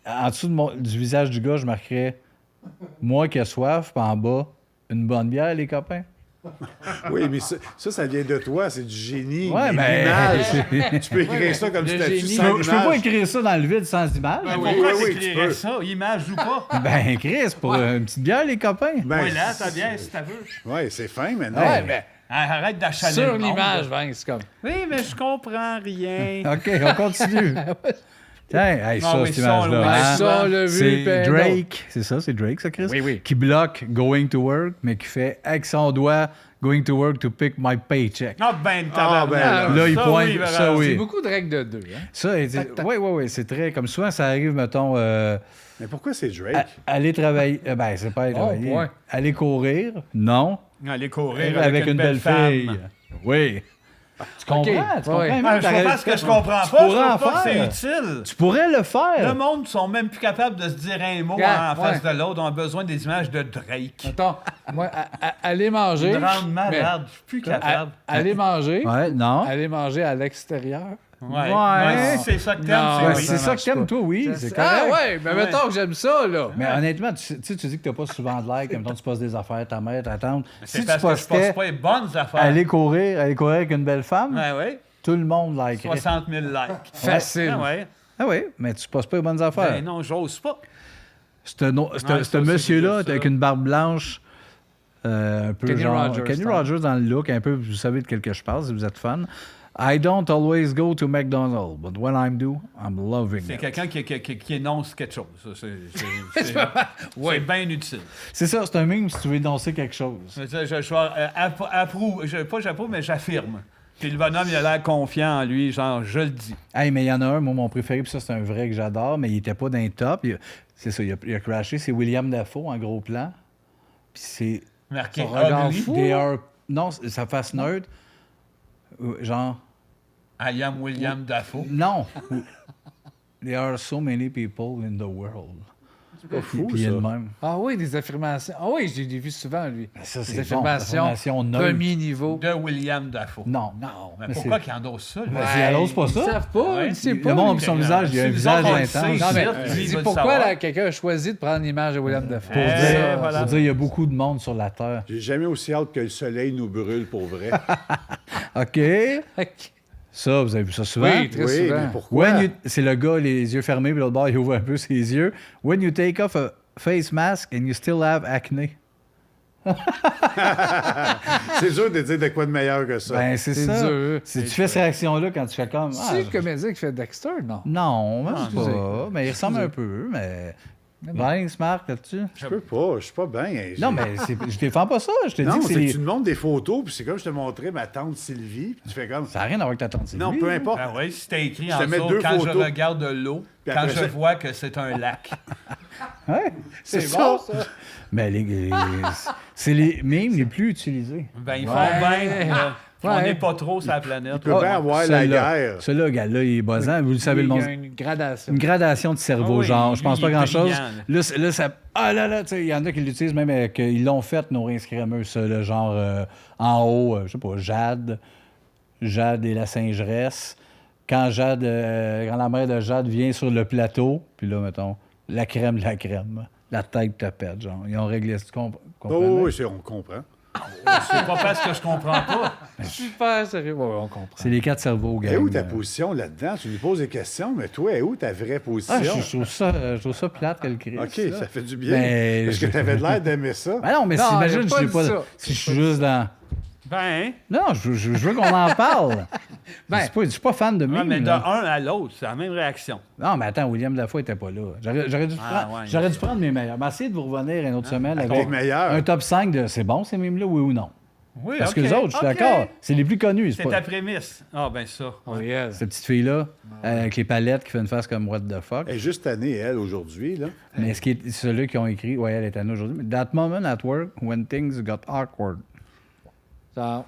En dessous du visage du gars, je marquerais « Moi qui ai soif », puis en bas, « Une bonne bière, les copains ».
Oui, mais ça vient de toi, c'est du génie.
Ouais,
mais
mais...
l'image, tu peux écrire ça comme
Le
statut
génie.
sans
Je peux pas
image.
écrire ça dans le vide sans image.
Ben,
oui,
pourquoi
oui, tu
t'écrirais
peux.
ça? Image ou pas?
Ben, Chris, pour une petite bière, les copains.
Ben,
Voilà, t'as bien, si t'as veux.
Ouais, c'est fin, mais non.
Ouais, mais
Arrête d'achaler
sur
le monde.
l'image, Vince, comme.
Oui, mais je comprends rien.
OK, on continue. Tiens, hey, ça,
Ah oui,
cette
ça,
image-là.
oui,
hein?
Ça, le vu,
C'est
ben
Drake, c'est ça, Drake, ça, Chris?
Oui, oui.
Qui bloque Going to Work, mais qui fait avec son doigt Going to Work to pick my paycheck.
Ah ben,
Ah, ben,
tabarnak.
là, il
Ça,
pointe,
oui,
ça, oui.
C'est beaucoup de règles de deux. Hein?
Ça, oui, c'est très. Comme souvent, ça arrive, mettons,
Mais pourquoi c'est Drake?
aller travailler. Ben, c'est pas aller travailler.
point.
Aller courir, non.
Aller courir
Avec une belle
femme.
fille. Oui. Tu comprends? Tu comprends?
Ouais.
Même,
Ah, je comprends ce que je comprends pas.
Tu pourrais
Je
en
trouve pas que
faire.
c'est utile.
Tu pourrais le faire.
Le monde sont même plus capables de se dire un mot
Yeah,
en face
ouais.
de l'autre. On a besoin des images de Drake.
Attends, moi, aller manger.
Ils me rendent
mais
malade. Je suis plus capable.
aller manger.
Ouais, non.
Aller manger à l'extérieur.
Ouais.
Ouais.
Ouais, si c'est ça que t'aimes,
Non,
c'est
Ouais,
oui.
c'est ça que
marche
t'aimes,
pas.
toi, oui. C'est
Ah
correct.
ouais, mais mettons que j'aime ça, là.
Mais honnêtement, tu dis que t'as pas souvent de like, comme tu passes des affaires, ta mère, ta tante.
C'est
Si tu
parce que je
postais
passe pas les bonnes affaires.
aller courir avec une belle femme,
Ouais, ouais.
tout le monde likerait.
60 000 likes.
Facile.
Ah ouais.
Ah oui, mais tu passes pas les bonnes affaires.
Ben non, j'ose pas.
Ce
ça,
monsieur-là,
c'est ça.
avec une barbe blanche, un peu
Kenny
genre...
Rogers,
Kenny
hein.
Rogers dans le look, un peu, vous savez de quel que je parle, si vous êtes fan. I don't always go to McDonald's, but when I do, I'm loving
C'est
it.
quelqu'un qui énonce quelque chose. Ça, c'est bien utile.
C'est ça, c'est un meme si tu veux énoncer quelque chose.
Je approuve, pas j'approuve, mais j'affirme. Puis le bonhomme, il a l'air confiant en lui, genre, je le dis.
Hey, mais il y en a un, moi, mon préféré, puis ça, c'est un vrai que j'adore, mais il était pas dans les top. C'est ça, il a crashé. C'est William Dafoe en gros plan. Puis c'est...
Marqué
Son regard
ugly.
fou.
They are... Non, sa face nerd. Genre...
I am William Dafoe.
Non. There are so many people in the world.
C'est pas fou,
Puis il y a
ça.
de même.
Ah oui, des affirmations. Ah oui, j'ai vu souvent, lui.
Ça,
Des
c'est bon.
affirmations.
Affirmation neutre.
Premier niveau.
De William Dafoe.
Non.
Non, mais
Mais
pourquoi
c'est-
qu'il endosse ça? lui?
Ben, c'est- elle ose pas
Ils
ça.
savent pas,
Ouais.
ils savent
Le
pas.
monde,
lui.
son visage, il a un
C'est
visage
bizarre qu'on le
intense.
sait.
Non, mais
Lui, il
dis
veut le
pourquoi
savoir.
là, quelqu'un a choisi de prendre l'image de William Dafoe?
Eh,
Ça,
voilà.
Faut dire, il y a beaucoup de monde sur la Terre.
J'ai jamais aussi hâte que le soleil nous brûle pour vrai.
OK. Ça, vous avez vu ça souvent?
Oui, très
Oui,
souvent.
mais pourquoi?
C'est le gars, les yeux fermés, puis l'autre bord, il ouvre un peu ses yeux. When you take off a face mask and you still have acne.
C'est dur de dire de quoi de meilleur que ça.
Ben, c'est
C'est
ça.
dur.
Tu fais cette réaction-là quand tu fais comme...
C'est le comédien qui fait Dexter, non?
Non, même
excusez.
pas. Mais il ressemble un peu, mais... Vince, Marc, là-dessus?
je peux pas, je suis pas bien.
Non, mais je défends pas ça. Je te
Non,
dis que
c'est
c'est...
que tu me montres des photos, puis c'est comme je te montrais ma tante Sylvie, puis tu fais comme...
Ça n'a rien à voir avec ta tante Sylvie.
Non, peu importe.
Ah oui, si t'as écrit
Je
en
te mets
dessous,
deux
quand je
photos.
regarde l'eau,
Puis
quand
après
je
ça-
vois que c'est un lac.
Ouais.
C'est
bon,
ça.
ça.
Mais c'est les mimes les plus utilisés.
Ben, ils font
Ouais.
bien. On
Ouais.
n'est pas trop sur la planète.
Tu peux bien avoir la
Celui-là,
guerre.
Celui-là, gars-là, il est buzzant. Vous le savez,
Il
le
y
monde.
a une gradation.
Une gradation de cerveau,
Ah oui,
genre. Je pense
lui,
pas
il est
grand-chose.
brillant,
Là, ça... Ah là, tu sais, il y en a qui l'utilisent même avec... Ils l'ont fait, nos Instagrammeurs, ça, là, genre en haut, je sais pas, Jade et la singeresse. Quand la mère de Jade vient sur le plateau, puis là, mettons, la crème de la crème. La tête te pète, genre. Ils ont réglé ça. Tu comprends?
Oh, oui, on comprend.
C'est pas parce que je comprends pas.
Super sérieux. Ouais, on comprend.
C'est les quatre cerveaux, gars.
Et où ta position là-dedans? Tu lui poses des questions, mais toi, est où ta vraie position?
Ah, je trouve ça plate que le Christ.
OK, ça fait du bien.
Ben,
Parce que tu avais l'air d'aimer ça.
Ben non, mais
Non,
imagine,
il a pas
je
dit
sais
ça.
pas, si je suis juste dans...
Ben,
Non, je veux qu'on en parle.
Ben,
Je suis pas fan de
ouais,
mime.
mais de
là.
un à l'autre, c'est la même réaction.
Non, mais attends, William Dafoe était pas là. J'aurais dû prendre mes meilleurs. Mais essayez de vous revenir une autre semaine avec
les meilleurs.
un top 5 de c'est bon ces mimes-là, oui ou non?
Oui,
Parce que
ok,
les autres, je suis
ok.
d'accord, c'est les plus connus.
C'est
pas...
ta prémisse. Ah, ben ça.
oh yes.
Cette petite fille-là, avec les palettes qui fait une face comme what the fuck.
Elle est juste année, elle, aujourd'hui. Là.
Mais ce qui est ceux-là qui ont écrit, ouais, elle est à nous aujourd'hui. Mais That moment at work when things got awkward.
Ça va.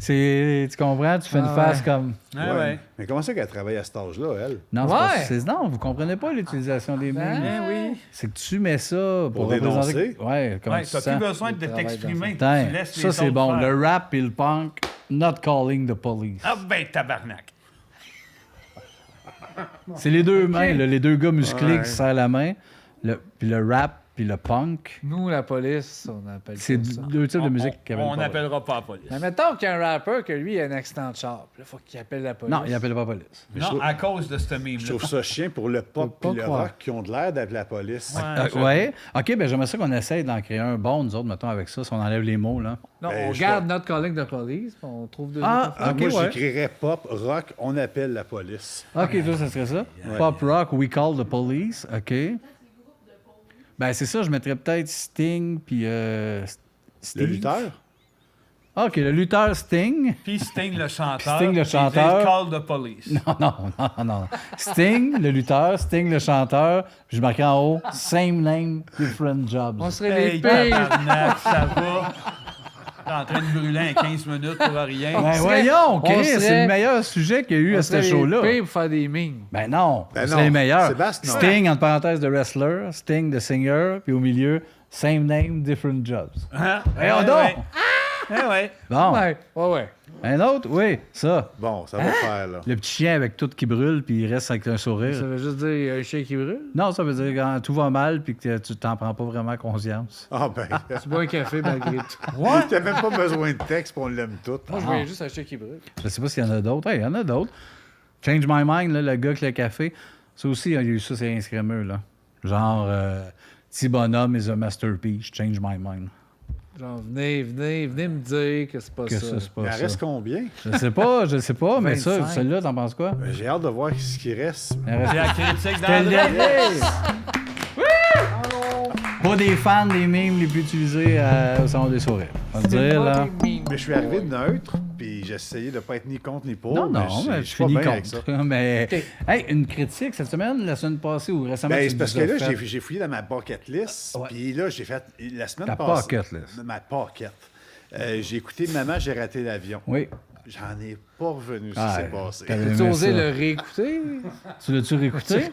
Tu comprends? Tu fais une
Ah
face
ouais.
comme.
Ah, ouais.
Mais comment ça qu'elle travaille à cet âge-là, elle?
Non,
Ouais.
non, vous comprenez pas l'utilisation des
Ben,
mots.
Ben oui.
C'est que tu mets ça pour
dénoncer.
représenter. Ouais, comment
Ouais,
tu
t'as
sens.
plus besoin de
travail
t'exprimer.
Putain,
Tu laisses les
ça c'est
autres
bon.
faire.
Le rap et le punk, not calling the police.
Ah, ben tabarnak.
C'est les deux mains, là, les deux gars musclés qui se serrent la main. Puis le rap puis le punk.
Nous, la police, on appelle
C'est
ça.
deux types de musique qui
On n'appellera pas la police.
Mais mettons qu'il y a un rappeur que lui, il a un accident de char. Puis là, il faut qu'il appelle la police.
Non, il appelle pas la police.
Non, à cause de ce meme-là.
Je trouve ça chiant pour le pop
Peux
et
pas
le
croire.
rock qui ont de l'air d'appeler la police.
Ouais. OK, ben j'aimerais ça qu'on essaye d'en créer un bon, nous autres, mettons, avec ça, si on enlève les mots, là.
Non,
Ben,
on
je
garde notre calling de police, puis on trouve deux
Ah,
autres affaires.
OK,
Moi,
ouais.
j'écrirais pop, rock, on appelle la police.
OK, toi, ça serait ça. Pop rock, we call the police. OK. Ben, c'est ça, je mettrais peut-être Sting, puis.
Le
Steve.
lutteur?
OK, le lutteur Sting.
Puis Sting le chanteur.
Sting le
puis
chanteur.
il Call the police.
Non. Sting, le lutteur, Sting, le chanteur. Puis je marquais en haut, same name, different jobs.
On serait
Hey,
les pires.
tabarnak, ça va. T'es en train de brûler en 15 minutes pour rien.
Ben
serait-
voyons,
on
Chris,
serait-
c'est le meilleur sujet qu'il y a eu
On
à
serait
ce
les
show-là.
pires pour faire des mimes.
Ben non,
Ben
c'est
non.
les meilleurs.
Sébastien, non.
Sting, entre parenthèses, de wrestler, Sting de singer, puis au milieu, same name, different jobs.
Hein?
Voyons
Ouais,
donc!
ouais. Eh ouais.
Bon,
Ouais.
un autre? Oui, ça.
Bon, ça va faire, là.
Le petit chien avec tout qui brûle, puis il reste avec un sourire.
Ça veut juste dire un chien qui brûle.
Non, ça veut dire quand tout va mal, puis que tu t'en prends pas vraiment conscience.
Ah ben,
Tu bois un café malgré tout.
t'as même pas besoin de texte, puis on l'aime tout.
Moi, je voyais juste un chien qui brûle.
Je sais pas s'il y en a d'autres. Hey, il y en a d'autres. Change My Mind, là, le gars avec le café. Ça aussi, il y a eu ça, c'est inscrémeux, là. Genre, Petit bonhomme is a masterpiece, change my mind.
Genre, venez me dire que c'est pas
Que
ça.
ça, c'est pas
Il en
ça.
reste combien?
Je sais pas, mais ça,
25.
celle-là, t'en penses quoi?
Ben, j'ai hâte de voir ce qui reste.
Il en reste-
C'est la critique
le
d'André.
dernier. Pas des fans des mimes les plus utilisés au salon des sourires. On va le
C'est
dire,
pas
là.
des memes.
Mais je suis arrivé neutre, puis j'ai essayé de pas être ni contre ni pour.
Non,
mais
mais
je
je
suis pas
finis
bien avec ça.
contre. Mais,
Ok.
hey, une critique cette semaine, la semaine passée ou récemment?
Ben,
tu
c'est parce
nous
que
as
là,
fait-
j'ai fouillé dans ma bucket list,
Ouais.
puis là, j'ai fait la semaine
Ta
passée.
pocket list.
Ma pocket. J'ai écouté Maman, j'ai raté l'avion.
Oui.
J'en ai pas revenu ce qui
Ah,
s'est passé.
t'avais-
Peux-tu
aimé
oser
ça.
le réécouter?
Tu l'as-tu réécouté?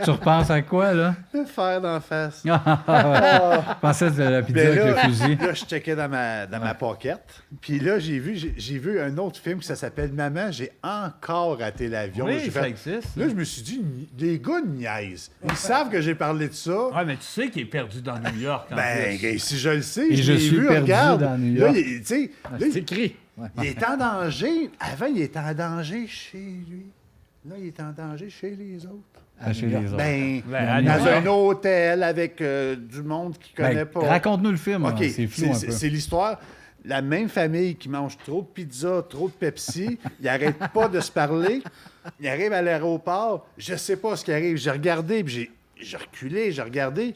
Tu repenses à quoi, là?
Le fer d'en face.
Je pensais que c'était la pizza
Ben
avec le
là,
fusil.
là, je checkais dans ma pocket. Puis là, j'ai vu un autre film qui ça s'appelle Maman, j'ai encore raté l'avion.
Oui,
J'ai
ça
fait-
existe.
Là, je me suis dit, les gars niaisent. Ils savent que j'ai parlé de ça.
Ouais, mais tu sais qu'il est perdu dans New York. En
Ben,
plus.
si je le sais,
Et je
l'ai
suis
vu,
perdu
regarde.
dans New
Là,
York.
tu sais, là,
C'est écrit. Ouais.
il est en danger. Avant, il était en danger chez lui. Là, il est en danger chez les autres.
Chez les autres.
Ben,
Ben, à
dans
New York.
un hôtel avec du monde qui
Ben,
connaît pas.
raconte-nous le film,
OK,
hein, c'est flou un peu.
c'est l'histoire. La même famille qui mange trop de pizza, trop de Pepsi, ils n'arrêtent pas de se parler. Ils arrivent à l'aéroport, je sais pas ce qui arrive. J'ai regardé, puis j'ai reculé, j'ai regardé.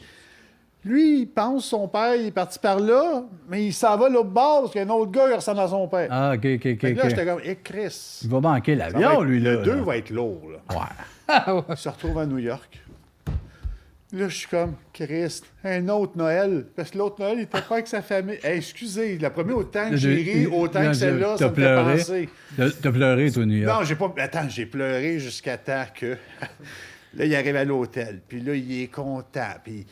Lui, il pense son père, il est parti par là, mais il s'en va l'autre bord parce qu'il y a un autre gars qui ressemble à son père.
Ah, OK.
Fait que là,
OK.
j'étais comme, hé, Chris.
Il va manquer
ça va
l'avion,
être-
lui, là.
Le 2
là.
va être lourd, là.
Ouais.
Il se retrouve à New York. Là, je suis comme, Christ, un autre Noël. Parce que l'autre Noël, il était pas avec sa famille. Hey, excusez, la première, autant que j'ai ri, autant que celle-là, ça me fait penser.
T'as pleuré, toi, New York.
Non, j'ai pas. Attends, j'ai pleuré jusqu'à temps que. Là, il arrive à l'hôtel. Puis là, il est content. Puis,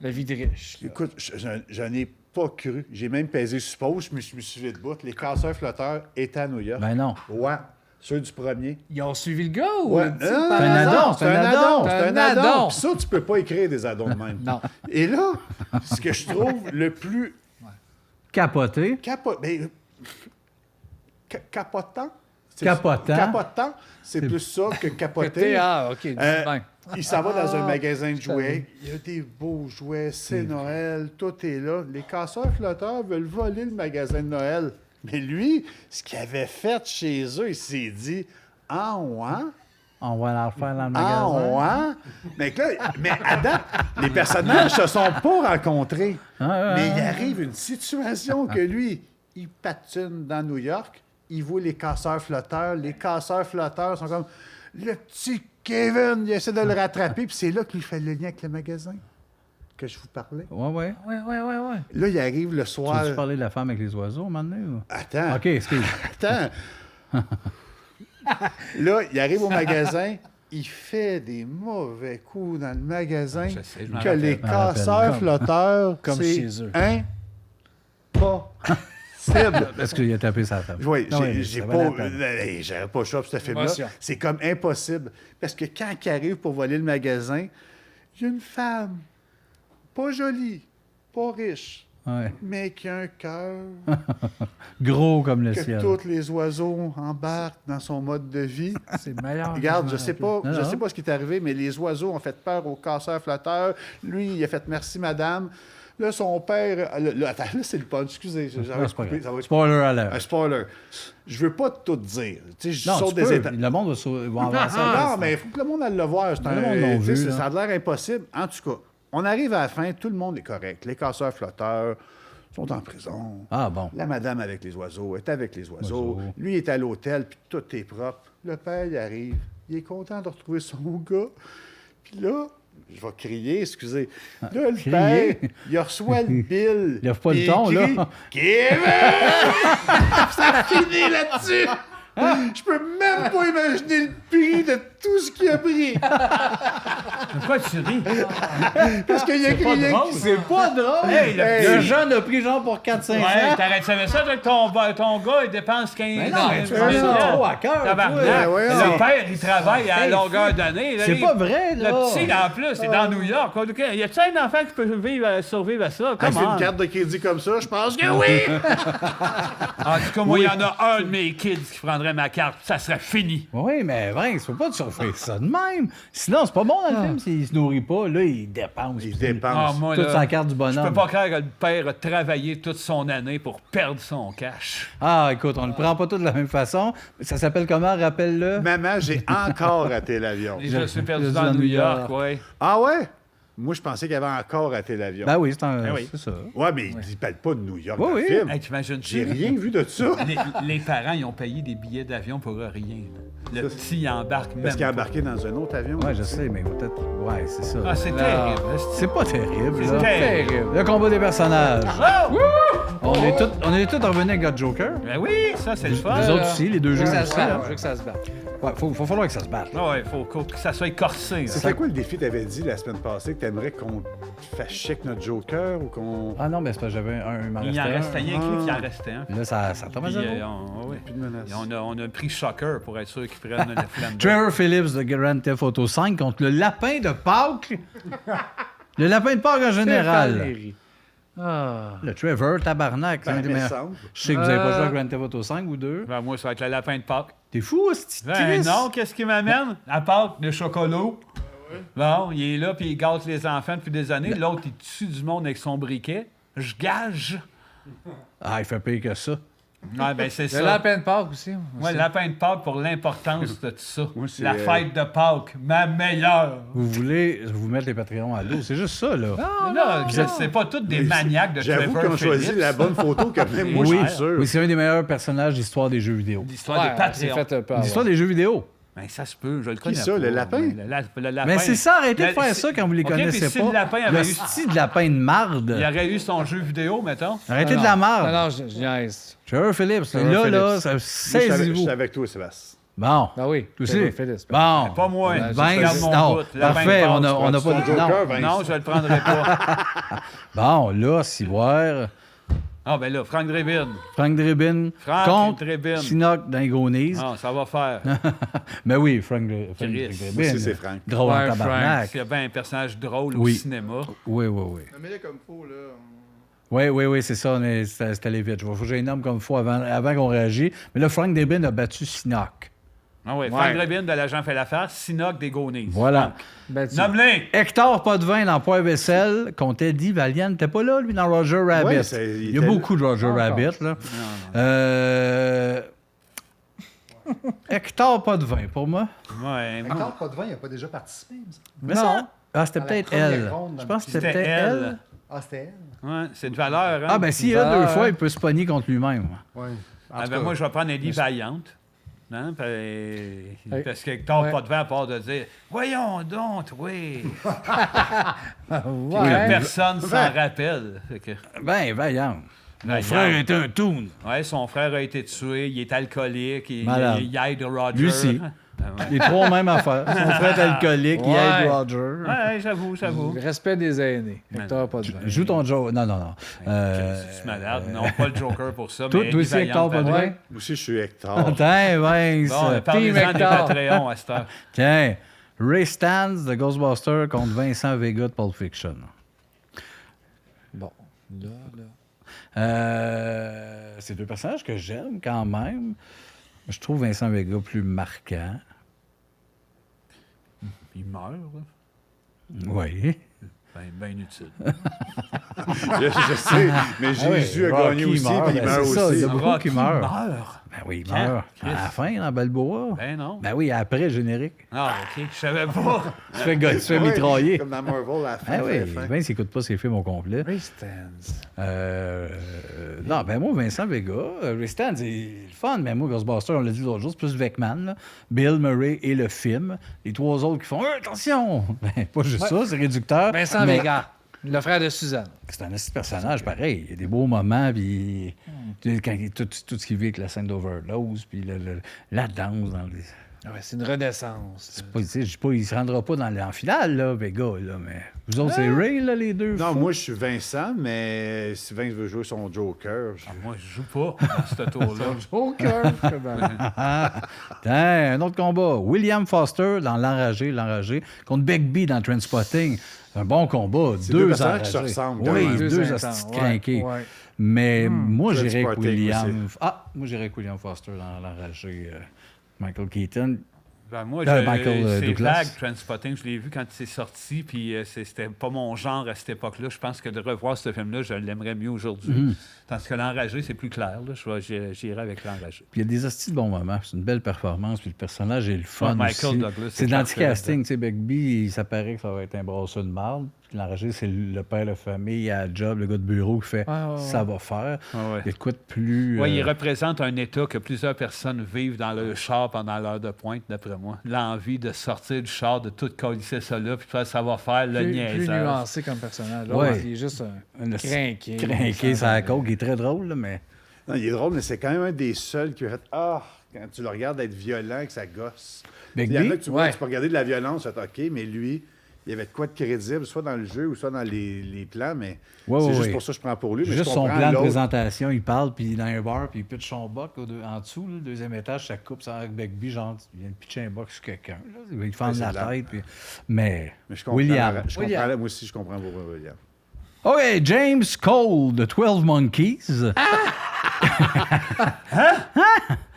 La vie de riche. là.
écoute, je n'ai pas cru. J'ai même pesé sur pause. Je me suis levé de bout. Les casseurs flotteurs étaient à New York.
Ben non.
Ouais. Ceux du premier.
Ils ont suivi le gars ou
Ouais.
le petit
Non,
par
un
hasard?
addon, c'est un addon.
C'est un
Un
addon.
addon.
Puis ça, tu peux pas écrire des addons de même.
Non.
Et là, ce que je trouve le plus
Capoté.
capotant,
Capotant.
Capotant, c'est plus ça que capoter.
Côté, ah, OK. dis bien.
Il s'en va dans un magasin de jouets. Il y a des beaux jouets, c'est Noël, tout est là. Les casseurs flotteurs veulent voler le magasin de Noël. Mais lui, ce qu'il avait fait chez eux, il s'est dit « Ah, ouais?
On va la refaire dans le
Ah,
magasin.
ouais? » Mais à date, les personnages se sont pas rencontrés. Mais il arrive une situation que lui, il patine dans New York, il voit les casseurs flotteurs. Les casseurs flotteurs sont comme « Le petit Kevin, il essaie de le rattraper. » Puis c'est là qu'il fait le lien avec le magasin que je vous parlais.
Ouais.
Là, il arrive le
Tu
soir.
veux parler de la femme avec les oiseaux, un moment donné, ou?
Attends.
OK, excuse.
Attends. Là, il arrive au magasin, il fait des mauvais coups dans le magasin
Je sais, je m'en
que
rappelle.
les
Je m'en rappelle.
casseurs flotteurs,
Comme
c'est
chez eux.
impossible.
Parce qu'il a tapé sa table.
Oui,
Ah ouais,
j'ai
ça
pas,
valait la peine.
j'avais pas le choix pour ce film-là.
Émotion.
C'est comme impossible. Parce que quand il arrive pour voler le magasin, il y a une femme, pas jolie, pas riche,
Ouais.
mais qui a un cœur
Gros comme le
que
ciel.
tous les oiseaux embarquent dans son mode de vie.
C'est meilleur.
Regarde, je
me
sais
rappelle.
pas,
Non,
je
non.
sais pas ce qui est arrivé, mais les oiseaux ont fait peur aux casseurs flotteurs. Lui, il a fait merci madame. Là, son père. Attends, là, c'est le punch. Excusez, j'avais
Non, c'est pas
coupé,
grave.
ça va être-
Spoiler alert.
un spoiler. Je veux pas tout dire. Tu sais, je
Non,
saute
tu
des
peux.
étapes.
Le monde va avancer.
Non, mais il faut que le monde aille le voir. C'est
Le monde l'ont
tu sais,
vu, là.
ça a l'air impossible. En tout cas, on arrive à la fin, tout le monde est correct. Les casseurs flotteurs sont en prison.
Ah bon.
La madame avec les oiseaux est avec les oiseaux.
Oiseaux.
Lui est à l'hôtel, puis tout est propre. Le père, il arrive. Il est content de retrouver son gars. Puis là, je vais crier, excusez. Là, le
crier?
père, il reçoit le bill.
Lève pas le
puis
ton,
il crie,
là.
Kevin! Ça finit là-dessus! Je peux même pas imaginer le prix de tout ce qu'il a pris.
Pourquoi tu ris?
Parce qu'il a crié.
drôle.
C'est pas drôle.
Hey,
Le jeune a pris genre pour 4-5
Ouais,
ans.
t'arrêtes de ça, ton gars, il dépense 15
Mais non, mais tu
non,
prends ça
non.
trop à cœur.
Tabarnak.
toi.
ouais,
Le
ouais.
père, il travaille à
Hey,
longueur d'année. là,
C'est
il-
pas vrai, là.
Le petit, en plus, c'est dans New York. OK, y a-t-il un enfant qui peut survivre à ça?
Avec
Comment?
une carte de crédit comme ça, je pense que oui!
En tout cas, moi, il y en a un de mes kids qui prendrait ma carte. Ça serait fini.
Oui, mais Vince, faut pas te surfer ça de même. Sinon, c'est pas bon dans le film s'il se nourrit pas. Là, il dépense.
Il
Puis
Ah,
dépense.
moi,
toute
là,
sa carte du
je
bonhomme.
peux pas croire que le père a travaillé toute son année pour perdre son cash.
Ah, écoute, on le prend pas tout de la même façon. Ça s'appelle comment, rappelle-le?
Maman, j'ai encore raté l'avion.
Et je suis perdu
je
dans
dis à
New
New
York,
York.
oui.
Ah ouais? Moi, je pensais qu'il avait encore raté l'avion.
Ben oui, c'est
oui.
c'est ça.
Ouais, mais il parle pas de New York
Oui,
dans le
oui.
film.
Hey, t'imagines-tu?
J'ai rien vu de ça.
Les parents, ils ont payé des billets d'avion pour rien. là. Le petit, il embarque même.
Parce qu'il a
pas.
embarqué dans un autre avion.
Ouais, je sais, mais peut-être. Ouais, c'est ça.
Ah, c'est
Non.
terrible.
C'est pas terrible,
C'est
là.
terrible.
Terrible.
Le combat des personnages.
Oh!
On est tous revenus avec God Joker.
Ben oui, ça, c'est le fun.
Les autres aussi, les deux
Je veux
jeux
que ça se
aussi.
batte.
là.
Je veux que ça se batte.
Ouais, faut falloir que ça se batte.
Ah ouais, faut que ça soit corsé. là.
C'était quoi le défi que t'avais dit la semaine passée que t'aimerais qu'on fasse chic notre Joker ou qu'on.
Ah non, mais c'est parce que j'avais un.
Il en restait rien
Ah.
qu'il en restait un.
Là, ça tombe à
Puis,
zéro.
ouais.
Plus de menace.
Et on a pris Shocker pour être sûr qu'ils prennent le flamme.
Trevor Phillips de Grand Theft Auto 5 contre le lapin de Pâques. Le lapin de Pâques en général.
Valérie. Ah.
Le Trevor, tabarnak. c'est un des
mais
meilleurs.
semble.
Je sais que vous n'avez pas joué à Grand Theft Auto 5 ou 2.
Ben, moi, ça va être le lapin de Pâques.
T'es fou, c'est
Ben non, qu'est-ce qu'il m'amène? À Pâques, le chocolat. Bon, il est là, puis il gâte les enfants depuis des années. L'autre, il tue du monde avec son briquet. Je gage.
Ah, il fait pire que ça.
Ouais, ben c'est
Le
ça.
lapin de Pâques aussi.
Ouais, le lapin de Pâques pour l'importance de tout ça.
Moi, c'est,
La fête de Pâques, ma meilleure.
Vous voulez vous mettre les Patreons à l'eau. C'est juste ça, là.
Mais là, c'est pas tous des maniaques de
J'avoue
Trevor
qu'ils ont choisi
Phillips.
la bonne photo que même moi,
oui,
je suis sûr.
oui, c'est un des meilleurs personnages de l'histoire des jeux vidéo.
L'histoire
Ouais,
des
c'est
Patreons.
fait un peu avoir.
L'histoire des jeux vidéo.
Ben, ça se peut, je le connais
ça,
pas.
le lapin?
Le lapin.
Mais c'est ça, arrêtez de faire
c'est-
ça quand vous les
OK, puis
connaissez
si
pas.
le lapin avait
Le
eu-
style de lapin de marde.
Il aurait eu son jeu vidéo, mettons.
Arrêtez
Non,
de la
non.
marde.
Non, non, je niaise.
Trevor Phillips,
Trevor
là, là,
Phillips.
ça-
Moi, je suis
saisissez-vous.
avec toi, Sébastien.
Bon.
Ah oui.
Tout
Trevor
aussi.
Phillips.
Bon.
Pas moi.
Ouais,
Je
Vince,
garde mon
non.
bout. Le lapin
Parfait,
de
on
Pâques,
a
Tu
pas
prends
de...
ton Joker,
Non.
Vince.
Non, je le prendrai pas.
Bon, là, Ciboire,
Ah, ben là, Frank Drebin.
Frank Drebin
Frank
contre
Drebin.
Chinook d'Ingonese.
Ah, ça va faire.
Mais oui, Frank
Chris.
Drebin.
Moi aussi, c'est Frank.
Drôle en
Ouais,
tabarnak.
S'il y avait un personnage drôle au
Oui.
cinéma.
Oui, oui, oui.
Mets-les comme faut, là.
Oui, c'est ça. C'était allé vite. Il faut que je les nomme comme il faut avant qu'on réagisse. Mais là, Frank Drebin a battu Sinoc.
Ah oui, Frank Drebin de l'agent fait l'affaire, Sinoc des Gonies.
Voilà.
Nomme-les!
Hector Potvin dans Poivre-Vaisselle contre Eddie Valiant. T'es pas là, lui, dans Roger Rabbit. Il y a beaucoup de Roger Rabbit, là. Hector Potvin, pour moi.
Ouais.
Hector Potvin, il n'a pas déjà participé, il me semble.
Mais
Non.
ça... Ah, c'était
À la
peut-être
première
elle.
ronde,
Je pense que c'était
C'était
peut-être elle.
Ah, c'était elle?
Ouais, c'est de valeur, hein?
Ah, ben s'il y a deux fois, il peut se pogner contre lui-même.
Oui.
Ah, ben, moi, je vais prendre Eddie Valiant. Hein? Parce que Hector Potvin, à part de dire « Voyons donc, oui! »
Ouais.
Personne s'en rappelle. Fait que...
Ben, vaillant. Mon
Vaillant.
frère était un toon.
Ouais, son frère a été tué, il est alcoolique,
Malade.
il aide Roger.
Lui aussi.
Ah, ouais.
Les trois mêmes affaires. Son frère est alcoolique, il
Ouais.
aide Roger.
Ouais, j'avoue.
Le respect des aînés. Hector Potvin.
Joue ton Joe. Non.
C'est malade. Non, pas le Joker pour ça.
Toi
mais
aussi,
Eddie Valiant,
Hector
pareil.
Potvin?
Moi aussi, je suis Hector.
Attends, Vince.
Bon, parlez-en des
Hector.
Patreons à cette heure.
Tiens, Ray Stans de Ghostbusters contre Vincent Vega de Pulp Fiction.
Bon, là.
C'est deux personnages que j'aime quand même. Je trouve Vincent Vega plus marquant.
Il meurt, là.
Oui.
Ben inutile.
Je sais, mais Jésus a gagné
Rocky
aussi,
meurt,
puis il
ben
meurt
c'est ça,
aussi.
il y a beaucoup
Rocky
qui meurent.
meurt.
Ben oui, il
Quand?
meurt. À la fin, dans Balboa.
Ben non.
Ben oui, après, générique.
Ah, OK. Je savais pas.
Tu te fais
Ouais,
mitrailler.
Comme dans Marvel, à la fin.
Ben oui,
à la fin.
Vince n'écoute pas ses films au complet.
Ray Stans.
Non, ben moi, Vincent Vega, Ray Stans, c'est le fun, mais moi, Ghostbusters, on l'a dit l'autre jour, c'est plus Vecman, là. Bill Murray et le film. Les trois autres qui font attention! Ben, pas juste ça, c'est réducteur.
Vincent
mais
Vega, le frère de Suzanne.
c'est un petit personnage pareil. Il y a des beaux moments, puis tout ce qu'il vit avec la scène d'Overdose, puis la danse dans les.
Ouais, c'est une renaissance.
C'est pas, tu sais, je dis pas, il se rendra pas en finale, là, Vega, là, mais. Vous autres, c'est Ray, là, les deux?
Non,
fous?
moi, je suis Vincent, mais si Vince veut jouer son Joker,
Moi, je joue pas dans ce tour-là.
Joker.
Tiens, un autre combat. William Foster dans L'Enragé contre Begbie dans Trainspotting. C'est un bon combat.
C'est deux personnages qui se
enragés.
ressemblent,
Oui,
tellement.
deux
Deux
hosties
intenses,
crinqués.
ouais.
Mais moi, j'irais avec
Trainspotting
William.
aussi.
Moi, j'irais avec William Foster dans L'Enragé. Michael Keaton.
Ben moi,
Michael
c'est
Douglas.
vague, Trainspotting. Je l'ai vu quand c'est sorti, puis c'était pas mon genre à cette époque-là. Je pense que de revoir ce film-là, je l'aimerais mieux aujourd'hui. Tandis que L'Enragé, c'est plus clair. Là. J'irai avec L'Enragé.
Puis il y a des hosties de bons moments. C'est une belle performance. Puis le personnage est le fun.
Ouais, Michael
aussi.
Douglas,
C'est de
parfait
l'anti-casting. Tu sais, Begbie, ça paraît que ça va être un brasseux de marde. Puis L'Enragé, c'est le père de famille à job, le gars de bureau qui fait ça va faire.
Ouais.
Il y a de quoi de plus.
Oui, il représente un État que plusieurs personnes vivent dans le char pendant l'heure de pointe, d'après moi. L'envie de sortir du char, de tout colisser ça là, puis de faire ça va faire le
Plus
niaisage.
nuancé comme personnage. Là,
Ouais.
il est juste un
Le
crinqué.
Crinqué, ça à coke, il est très drôle, là, mais.
Non, il est drôle, mais c'est quand même un des seuls qui a fait quand tu le regardes être violent, que ça gosse. Il y en a
Begbie?
que tu vois, tu peux regarder de la violence, tu fais OK, mais lui, il y avait de quoi de crédible, soit dans le jeu ou soit dans les plans, mais
Ouais,
c'est
ouais,
juste
ouais.
pour ça que je prends pour lui. Mais
Juste
je
son
comprends
plan de
l'autre.
présentation, il parle, puis il est dans un bar, puis il pitch son boc en dessous, là, le deuxième étage, ça coupe, ça avec Begbie, genre, il vient de pitcher un boc sur quelqu'un, là, il va lui fendre
Ouais,
la
c'est de la-
tête, puis... Mais
Mais je comprends,
William.
moi aussi, je comprends pour William.
OK, James Cole de 12 Monkeys.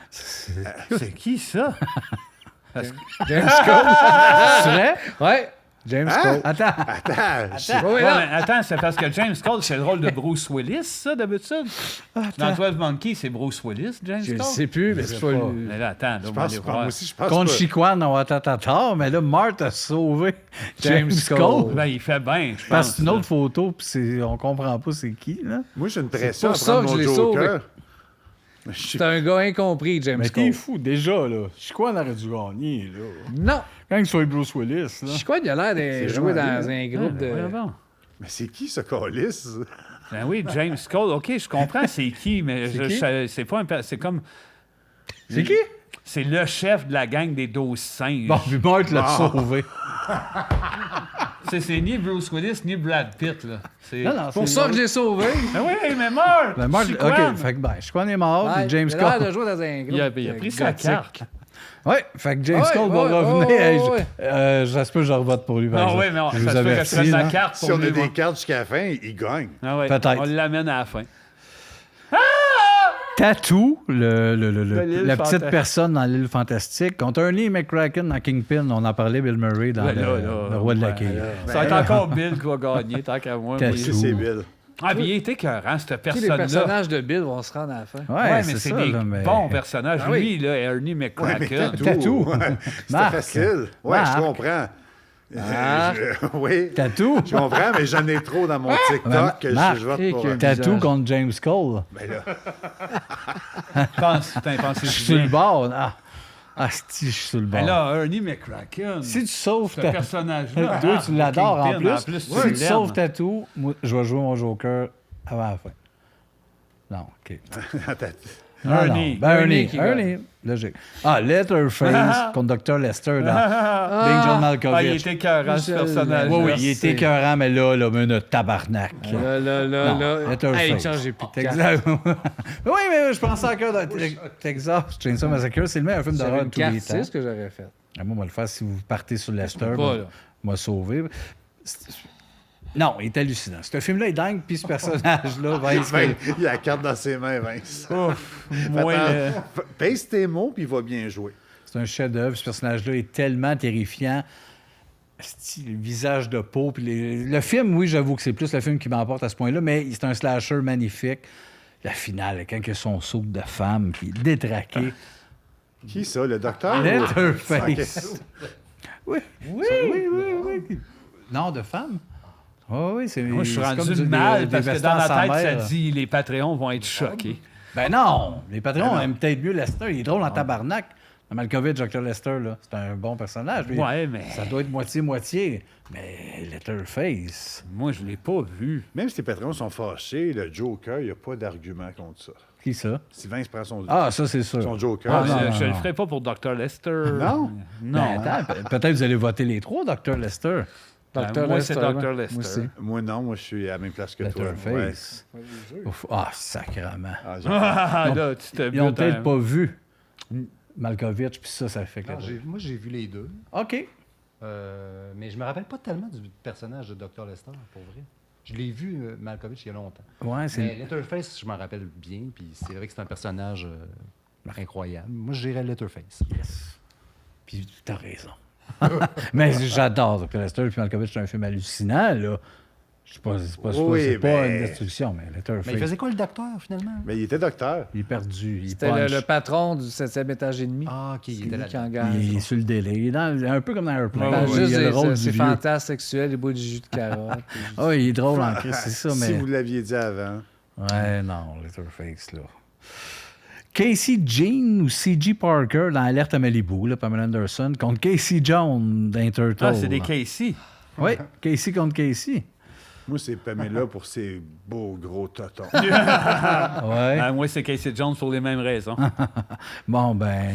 C'est qui ça?
James Cole.
C'est vrai?
Ouais. James Cole.
Attends.
Ouais,
Ouais,
là.
mais attends, c'est parce que James Cole, c'est le rôle de Bruce Willis, ça, d'habitude? Dans 12 Monkeys, c'est Bruce Willis, James
Je
Cole?
ne sais plus, mais c'est pas
pas.
lui.
Mais là, attends, là, on va aller
Moi
voir.
aussi, je pense
Contre
pas.
Chiquan, on va tata, mais là, Marthe a sauvé James
James
Cole.
Cole.
Ben, il fait bien, je pense.
Parce que c'est une
là.
autre photo, puis on comprend pas c'est qui, là.
Moi, j'ai une pression à
pour ça
prendre
que
mon
je l'ai
Joker. Je sais
C'est un gars incompris, James
Mais
Cole.
t'es fou, déjà, là. Chiquan aurait dû gagner, là.
Non.
Quand il soit Bruce Willis, là.
Je crois qu'il a l'air de jouer
vraiment
dans
lui,
un groupe de...
Ouais, bon.
Mais c'est qui ce calice?
Ben oui, James Cole, OK, je comprends c'est qui, mais c'est pas un... C'est comme...
C'est qui?
C'est le chef de la gang des 12 singes.
Bon, puis Marthe l'a sauvé.
C'est ni Bruce Willis, ni Brad Pitt, là. C'est...
Non, non,
Pour
c'est
ça que je l'ai sauvé.
Ben oui, mais meurt!
Ben, Marthe,
Chiquan.
OK, fait que ben, Chiquan est mort,
Ouais,
puis James
il a l'air
Cole.
de jouer dans un groupe
Il a pris sa
gothique.
carte.
Oui, fait que James
Ouais,
Cole va
ouais,
revenir.
ouais,
Hey,
ouais.
ça se peut que je revote pour lui. par
Non,
exemple.
oui, mais
je
ça
vous
se peut que je
avertis.
prenne ma
là.
carte
Si
pour
on a
lui,
des
moi.
cartes jusqu'à la fin, il gagne.
Ah ouais,
Peut-être.
on l'amène à la fin.
Tattoo, la
l'île
petite
fantastique.
personne dans l'île fantastique, contre Ernie McCracken dans Kingpin. On en parlait, Bill Murray dans
Ben là,
le Roi de la
ouais,
Quille.
Ça va être encore Bill qui va gagner, tant qu'à moi.
Tattoo.
Oui.
Si c'est Bill.
Ah, puis il était écœurant, cette
Tous les
personne-là.
personnages de Bill vont se rendre à la fin.
Ouais,
mais
c'est
c'est
ça.
des
là, mais-
bons personnages.
Ah oui.
Lui, là, Ernie McCracken.
Tattoo.
Ouais, C'était
Marc.
facile. Oui,
Marc.
je comprends.
Marc.
Oui,
Tattoo.
je comprends, mais j'en ai trop dans mon TikTok que
Marc.
je vote
Et
pour.
que-
Tattoo
visage.
contre James Cole.
Ben là,
Putain,
Je
pensez
suis sur le bord. Si, je suis sur le bord.
Ben là, Ernie McCracken.
Si tu sauves
ce
ta...
personnage-là.
Toi, tu l'adores en
Kingpin,
plus.
tu
Si tu
l'aimes.
sauves Tattoo, moi, je vais jouer mon Joker avant la fin. Non, OK. Ah,
Ernie.
non. Ben,
Ernie qui
Ernie. Logique. Ah, Letterface contre Dr. Lester dans Bing John Malkovich.
Ah, il était écœurant, ce
Michel,
personnage.
Oui, oui, il
C'est-
était écœurant, mais là, mais une tabarnak.
Là,
Non,
là.
Letterface.
Hey, tiens, j'ai plus de carte.
Texas. Oui, mais je pensais encore dans Texas Chainsaw Massacre. C'est le meilleur film
J'avais
d'horreur
une
de tous les
carte, c'est
temps.
ce que j'aurais fait.
Ah, moi, on va le faire si vous partez sur Lester.
Pas,
Moi,
là.
m'a sauvé. Non, il est hallucinant. Ce film-là est dingue, puis ce personnage-là, Vince,
ben, il a la carte dans ses mains, Vince.
Moi,
Pèse tes mots, puis il va bien jouer.
c'est un chef-d'œuvre. Ce personnage-là est tellement terrifiant. Le visage de peau. Puis le film, oui, j'avoue que c'est plus le film qui m'emporte à ce point-là, mais c'est un slasher magnifique. La finale, quand il a son saut de femme, puis détraqué.
Qui ça, le docteur?
Letterface. Oui. Non, de femme? Oh, oui, c'est.
moi, je suis
c'est comme
rendu
du-
mal
des
parce que
vestons
dans
sans
ma tête,
mère.
ça dit les Patreons vont être choqués.
Ben non! Les Patreons aiment peut-être mieux Lester. Il est drôle en tabarnak. Malkovich, Dr. Lester, là, c'est un bon personnage. Lui.
Ouais, mais
Ça doit être moitié-moitié. Mais Letterface.
moi, je l'ai pas vu.
Même si les patrons sont fâchés, le Joker, il n'y a pas d'argument contre ça.
Qui ça?
Si Vince prend son
Ça, c'est sûr.
Son Joker.
Ah,
je
non,
je
non.
le ferai pas pour Dr. Lester.
Non?
Non.
Ben, attends, peut-être vous allez voter les trois, Dr. Lester.
Docteur
moi,
Lester,
c'est
ouais.
Dr. Lester.
Moi aussi.
Moi, non. Moi, je suis à la même place que toi. Ouais.
Letterface. Ouf. Ah, sacrément.
Ah,
Ah, là, tu te
Ils ont
butes
peut-être
un-
pas vu Malkovich, puis ça fait que...
Non, moi, j'ai vu les deux.
OK.
Mais je me rappelle pas tellement du personnage de Dr. Lester, pour vrai. Je l'ai vu, Malkovich, il y a longtemps.
Ouais,
Mais
c'est...
Letterface, je m'en rappelle bien, puis c'est vrai que c'est un personnage incroyable. Moi, je dirais Letterface.
Puis t'as raison. Mais j'adore Dr. Lester, puis Malkovich, c'est un film hallucinant, là. C'est pas
Oui,
pas
mais-
une destruction, mais Letterface,
Mais il faisait quoi, le docteur, finalement?
Mais il était docteur.
il est perdu, il
C'était
punch.
le patron du 7e étage et demi.
Ah, OK,
C'est
il était
lui qui
là.
engage.
Il est sur le délai. Il est un peu comme dans Airplane.
Ouais,
Ben,
ouais,
il a le rôle du
ses
vieux.
fantasmes sexuels, les bouts de jus de carotte.
Ah, il est drôle en Christ, c'est ça,
Si
mais...
vous l'aviez dit avant.
Ouais, non, Letterface, là. Casey Jean ou C.G. Parker dans Alerte à Malibu, là, Pamela Anderson, contre Casey Jones dans Turtle.
Ah, c'est des Casey.
Oui, Casey contre Casey.
Moi, c'est Pamela pour ses beaux gros totons.
Ouais.
Ah, moi, c'est Casey Jones pour les mêmes raisons.
Bon, ben...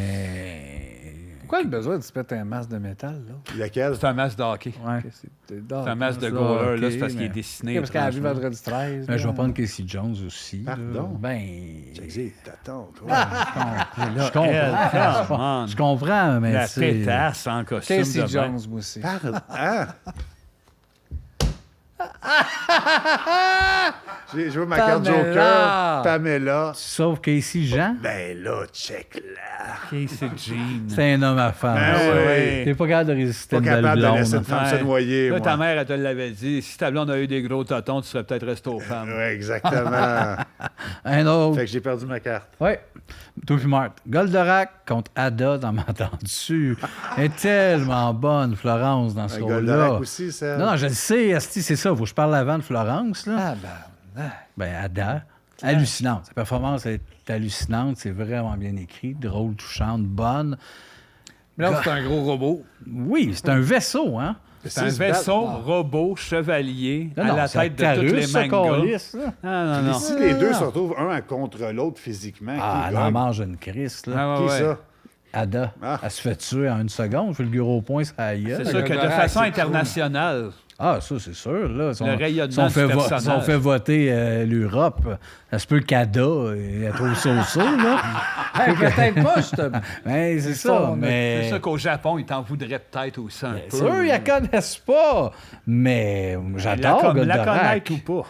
Pourquoi le besoin de se mettre un masque de métal, là?
Lequel?
C'est un masque de hockey.
Ouais.
C'est
C'est un masque de
ça,
goaler, là,
ok,
c'est parce qu'il
mais-
est dessiné.
parce qu'elle a vu
étrangement.
vendredi 13.
Ben, je
là.
vais prendre Casey Jones aussi. là.
Pardon?
Ben...
J'ai dit, totons, toi.
Je comprends.
Elle, come on.
Je comprends, mais
La
c'est...
pétasse en costume
Casey
de bain.
Jones, moi aussi.
Parle. Hein? Je veux ma carte
Pamela.
Joker. Pamela.
Sauf Casey Jean,
Ben là, check-là.
Casey Jean.
c'est un homme à femme.
Ben
ouais.
T'es pas capable de résister à
Pas
une belle
capable de
blonde.
laisser une femme se
Ouais.
noyer,
Là,
moi.
ta mère, elle te l'avait dit. Si ta blonde a eu des gros totons, tu serais peut-être resté aux femmes.
Oui, exactement.
Un autre.
Fait que j'ai perdu ma carte.
Oui. Toi puis Marthe. Goldorak contre Ada dans M'entends-tu. Elle est tellement bonne, Florence, dans ce
Un
rôle-là.
Goldorak aussi, ça.
Non, je le sais, Asti, c'est ça. Faut que je parle avant de Florence, là.
Ah, ben.
Ben, Ada. Hallucinante. Sa performance est hallucinante. C'est vraiment bien écrit. Drôle, touchante, bonne.
Mais là, c'est un gros robot.
Oui, c'est un vaisseau, hein?
C'est un vaisseau, robot, chevalier,
Non,
à
non,
la
c'est
tête de
Actarus,
toutes les
ça,
mangas.
câlisse, là.
Ah, non,
Mais
non.
si les deux se retrouvent un contre l'autre physiquement,
Ah,
qui
elle en
gagne?
mange une crise, là.
Ah,
Qui
ouais, ouais.
ça?
Ada.
Ah.
Elle se fait tuer en une seconde. Je fais le gros point, ça aille.
C'est sûr que de
Goldorak,
façon
c'est
internationale,
Ah, ça, c'est sûr. Là.
Le rayonnement
si on
du
fait,
personnage.
si on fait voter l'Europe, ça se peut le CADA est trop saucé, là.
Hey, peut-être pas, justement.
Ben, c'est
Ils
ça,
font,
mais...
C'est ça qu'au Japon, ils t'en voudraient peut-être aussi un peu.
C'est sûr, ils la connaissent pas. Mais j'adore
La
Goldorak.
connaître ou pas.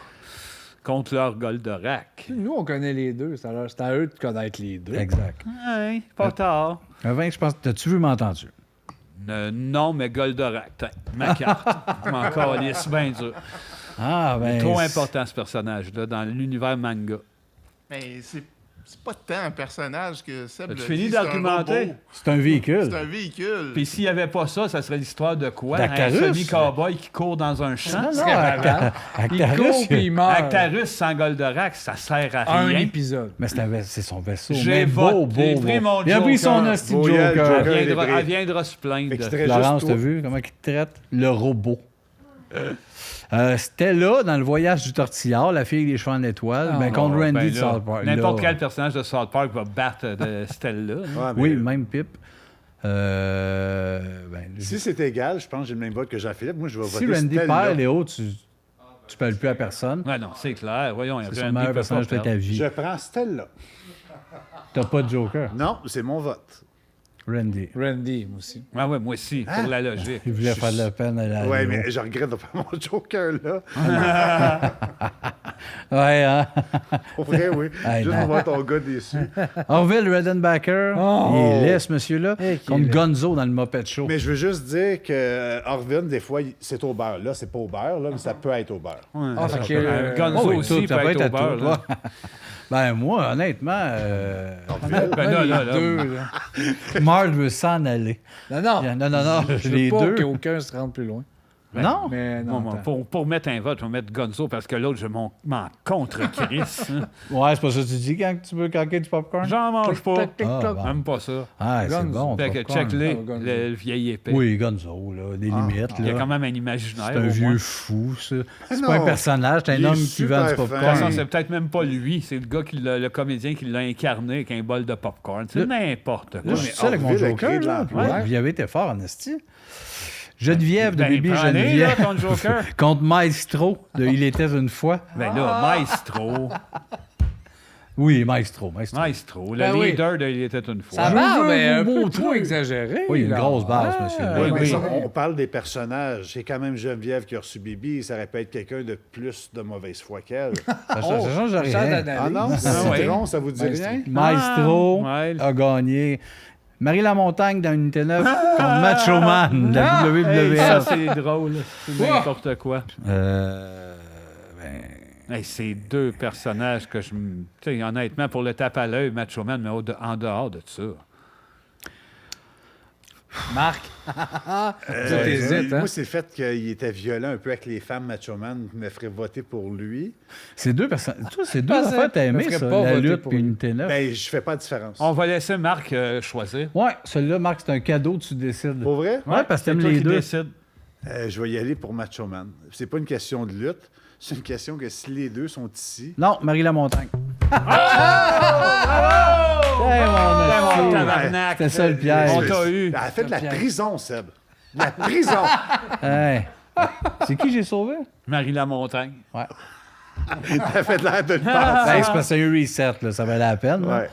Contre leur Goldorak.
Nous, on connaît les deux. C'est à eux de connaître les deux.
Exact.
Ouais, pas tard.
Avant, je pense... T'as-tu vu, m'entendu?
Non, mais Goldorak. Tiens, ma carte. Je m'en calisse bien dur.
Ah, ben...
Trop important, ce personnage-là, dans l'univers manga.
Mais c'est pas tant un personnage que Seb
As-tu
l'a
fini
dit, c'est un
d'argumenter?
robot.
C'est un véhicule.
C'est un véhicule.
Puis s'il n'y avait pas ça, ça serait l'histoire de quoi?
D'Actarus.
Un semi-cowboy qui court dans un champ?
Non, non,
C'est ravant. Il court puis il meurt.
Actarus sans Goldorak, ça sert à
Un
rien.
épisode.
Mais c'est son vaisseau.
J'ai
Mais beau,
voté,
beau,
pris
beau.
mon
Il a pris son
Joker.
hostie
Beau, il y a le
Joker.
Joker.
Elle viendra se plaindre.
Fait que
de-
c'était
Laurence,
juste
t'as
toi.
vu comment il te traite? Le robot. C'était là, dans le voyage du tortillard, la fille des cheveux en étoile,
Ah,
ben, contre Randy
Ben
de
là,
South Park.
N'importe
Là.
quel personnage de South Park va battre de Stella.
Ouais, mais
Oui, même Pip. Ben,
Si c'est égal, je pense que j'ai le même vote que Jean-Philippe. Moi, je vais
si
voter
Randy
Stella.
perd, Léo, tu parles plus à personne.
Ouais, non, c'est clair. Voyons, il y a
C'est
rien
le meilleur personnage de ta vie.
Je prends Stella.
T'as pas de Joker.
Non, c'est mon vote.
Randy.
Randy, moi aussi.
Ouais, moi aussi, pour la logique.
Il voulait faire de la peine à la.
Ouais,
Léo.
mais je regrette de faire mon Joker là.
Ouais, hein?
Pour vrai, oui.
Hey,
Juste
non.
pour voir ton gars déçu.
Orville Redenbacher,
Oh!
il est laid, ce monsieur-là,
Hey, qu'il
contre
est laid.
Gonzo dans le Muppet Show.
Mais je veux juste dire que Orvin, des fois, c'est au beurre. Là, c'est pas au beurre, là, mais ça peut être au beurre.
Ah, fait que,
Gonzo
Oh oui,
aussi
ça
peut
peut
être
être
au
à
beurre.
tout,
là.
là. Ben, moi, honnêtement,
Ben là, là,
les
là.
deux, là.
Marge veut s'en aller.
Non, non.
Non,
Je veux
les
pas
deux.
qu'aucun se rende plus loin.
Non?
Mais non,
Moi,
attends.
pour mettre un vote, je vais mettre Gonzo parce que l'autre, je m'en contre Chris. hein.
Ouais, c'est pas ça que tu dis quand tu veux caquer du popcorn?
J'en mange pas.
Tac, tac,
Ah,
tac.
bon.
J'aime pas ça.
Ah, c'est
Gonzo.
bon.
Fait que
popcorn.
check-les,
Ah, Gonzo.
le vieil épée.
Oui, Gonzo, là, des limites.
Il y a
Là.
quand même un imaginaire.
C'est un
au
vieux
moins.
fou, ça. C'est
non.
pas un personnage, c'est un
Il est
homme qui vend du
super
De toute
popcorn.
façon, c'est peut-être même pas lui, c'est le gars, le comédien qui l'a incarné avec un bol de popcorn. C'est
Le-
n'importe quoi.
Là, je suis seul avec mon
Orville a
Joker,
créé de
là.
l'emploi.
Ouais, vous y avez été fort, en esti. Geneviève de
Ben,
Bébé
prends-les, là,
Geneviève
ton Joker.
contre Maestro de Il était une fois.
Ben là, Maestro.
Oui, Maestro.
Maestro, le
Ben oui.
leader de Il était une fois.
Ça
Je
va,
veux
mais un
vous
peu
montrer.
trop exagéré.
Oui, une
là.
grosse base,
Ah,
monsieur.
Oui,
Oui, mais
oui.
ça, on parle des personnages. C'est quand même Geneviève qui a reçu Bibi. Ça aurait pu être quelqu'un de plus de mauvaise foi qu'elle.
Ça change
Ça
rien.
d'analyse.
Ah non?
ouais.
Citron, ça vous dit
Maestro.
rien?
Maestro
Ouais.
a gagné. Marie Lamontagne dans Unité 9 contre Macho Man de la
Hey, ça,
WWF.
c'est drôle. C'est n'importe quoi.
Ben,
Hey, c'est deux personnages que je me. Tu sais, honnêtement, pour le tape à l'œil, Macho Man, mais en dehors de ça.
Marc. Tu t'hésites, hein?
Moi, c'est le fait qu'il était violent un peu avec les femmes Macho Man qui me ferait voter pour lui.
c'est deux personnes. Toi, c'est deux
Pensais-
affaires que t'as aimé,
me ferait
ça.
pas
La
voter
lutte
pour
puis
lui.
Unité 9.
Ben, je fais pas de différence.
On va laisser Marc choisir.
Ouais, celui-là, Marc, c'est un cadeau, tu décides.
Pour vrai?
Ouais, parce que t'aimes
c'est toi
les
qui
deux.
décides.
Je vais y aller pour Macho Man. C'est pas une question de lutte. C'est une question que si les deux sont ici.
Non, Marie Lamontagne. Hey,
mon
mon
tabarnak.
C'était ça le piège.
On t'a eu.
Elle a fait de la prison, Seb. La prison!
Hey. C'est qui j'ai sauvé?
Marie Lamontagne.
Ouais.
Elle a fait de l'air de le penser.
Ben, c'est parce qu'il y a eu reset, là, ça valait la peine. là.
Ouais.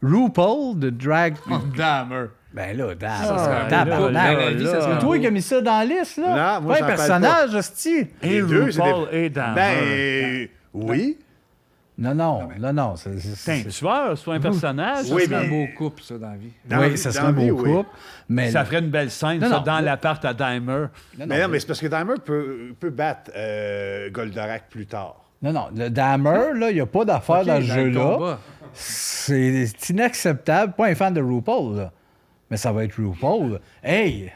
RuPaul de Drag.
Dammer.
Ben là,
Ça serait un
tabarnak.
couple.
C'est
là.
toi qui as mis ça dans la liste, là.
Non, moi,
pas
j'en
un
parle
personnage, hostie.
Les deux, c'est
RuPaul
des-
et Dahmer.
Ben, oui.
Non.
C'est un tueur, c'est pas un personnage.
Oui,
C'est un
mais-
beau couple, ça, dans la vie.
Dans
Oui,
vie-
ça
dans
serait un
vie,
beau
oui.
couple. Mais
Ça ferait une belle scène,
Non,
ça,
non.
dans l'appart à Dahmer.
Mais non, mais c'est parce que Dahmer peut battre Goldorak plus tard.
Non, le Dahmer, là, il n'y a pas d'affaire
Ok,
dans le
le
jeu-là.
combat.
C'est inacceptable. Pas un fan de RuPaul, là. Mais ça va être RuPaul. Hey!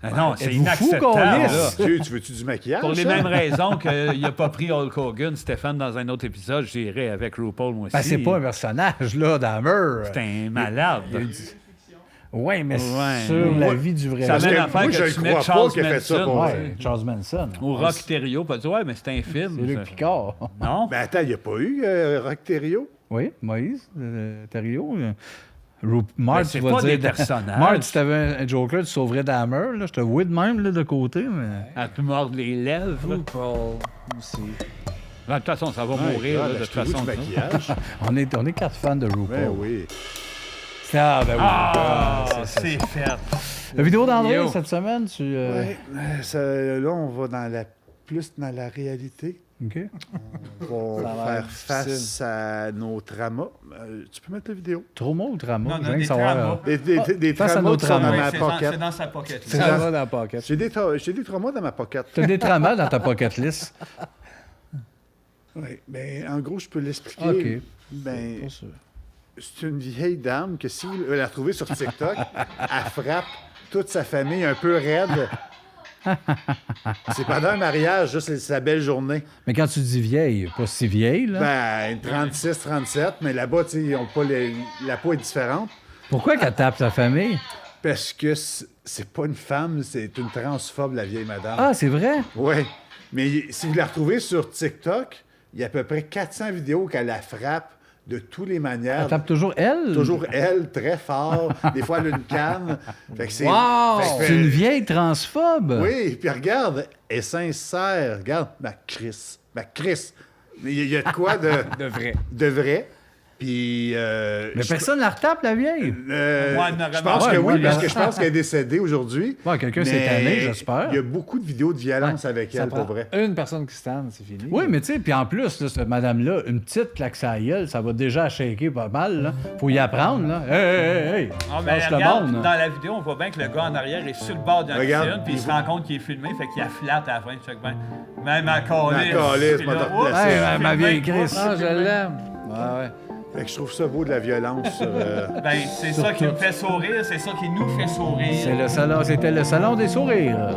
Ah non, c'est
êtes-vous fou,
inacceptable.
câlisse?
là.
Tu veux-tu du maquillage?
Pour les
ça?
mêmes raisons qu'il n'a pas pris Hulk Hogan, Stéphane, dans un autre épisode, j'irais avec RuPaul, moi aussi.
Ben, c'est pas un personnage, là, Dahmer.
C'est un malade.
Oui, mais
Ouais.
sur la
Moi-
vie du vrai.
Ça
homme.
Parce
même
que
affaire
moi,
que
je
tu
le
mets
crois
Charles
pas qu'il a fait ça
Manson.
pour
Ouais, Charles Manson.
Ou Rock Thériault, pas dire, ouais, mais c'est un film.
C'est Luc
ça.
Picard.
Non?
Ben attends, il n'y a pas eu Rock Thériault?
Oui, Moïse, Thériault. Marge,
c'est
tu vas
pas
dire...
des personnages.
Marge, si t'avais un Joker, tu sauverais Dahmer. Là. Je te vois de même là, de côté, mais...
À te mordre les lèvres. là.
RuPaul aussi.
De toute façon, ça va mourir. là, de toute façon.
du maquillage.
On est 4 fans de RuPaul.
Ben oui.
Ah, ben oui.
Ah,
c'est ça.
c'est fait.
La vidéo d'André,
Yo.
cette semaine, tu...
Ouais, là, on va plus dans la réalité.
OK.
On
Ça a
va
l'air
faire
difficile.
face à nos traumas. Tu peux mettre la vidéo?
Trauma ou trauma?
Non,
Je
non,
viens de
des
savoir,
traumas.
Des
face à
traumas
nos
qui sont dans
traumas.
ma
c'est
pocket.
dans sa pocket.
C'est
Ça
dans-
va dans la pocket.
J'ai des traumas dans ma pocket.
T'as des traumas dans ta pocket list.
Oui, mais en gros, je peux l'expliquer.
OK.
Ben,
Pas sûr.
c'est une vieille dame que si vous la trouvez sur TikTok, elle frappe toute sa famille un peu raide. C'est pendant un mariage, là, c'est sa belle journée.
Mais quand tu dis vieille, pas si vieille, là.
Ben, 36, 37, mais là-bas, tu sais, ils ont pas la peau est différente.
Pourquoi qu'elle tape sa famille?
Parce que c'est pas une femme, c'est une transphobe, la vieille madame.
Ah, c'est vrai?
Oui. Mais si vous la retrouvez sur TikTok, il y a à peu près 400 vidéos qu'elle la frappe de toutes les manières.
Elle tape toujours elle?
Toujours elle, très fort. Des fois, elle a une canne. Fait que c'est.
Wow!
fait que-
C'est une vieille transphobe?
Oui, puis regarde, elle est sincère. Regarde, ma Chris. Il y a de quoi
De vrai.
de vrai. Puis.
Mais personne la retape, la vieille.
Moi, elle n'aurait
je pense
pas.
que
Ouais,
oui,
moi,
parce
là-
que je pense qu'elle est décédée aujourd'hui.
Ouais, quelqu'un s'est
Mais
tanné, j'espère.
Il y a beaucoup de vidéos de violence avec
Ça
elle,
prend
pour vrai.
une personne qui stand, c'est fini.
Oui, mais tu sais, puis en plus, là, cette madame-là, une petite claque sa gueule, ça va déjà shaker pas mal, là. Faut y apprendre, là. Hey!
Ah, mais
Lâche le
regarde,
monde,
dans
là.
la vidéo, on voit bien que le gars en arrière est sur le bord d'un
Regarde,
piscine, puis il
il
se
voit-
rend compte qu'il est filmé, fait qu'il a flatte à la fin. Fait que ben, même à calisse.
calisse,
puis
m'a
là,
te
oups,
replacé.
Hey, ma
filmé,
vieille
oups,
Chris.
Ah, je l'aime. Ouais.
Fait que je trouve ça beau de la violence sur.
Ben, c'est ça qui me fait sourire, c'est ça qui nous fait sourire.
C'était le salon des sourires.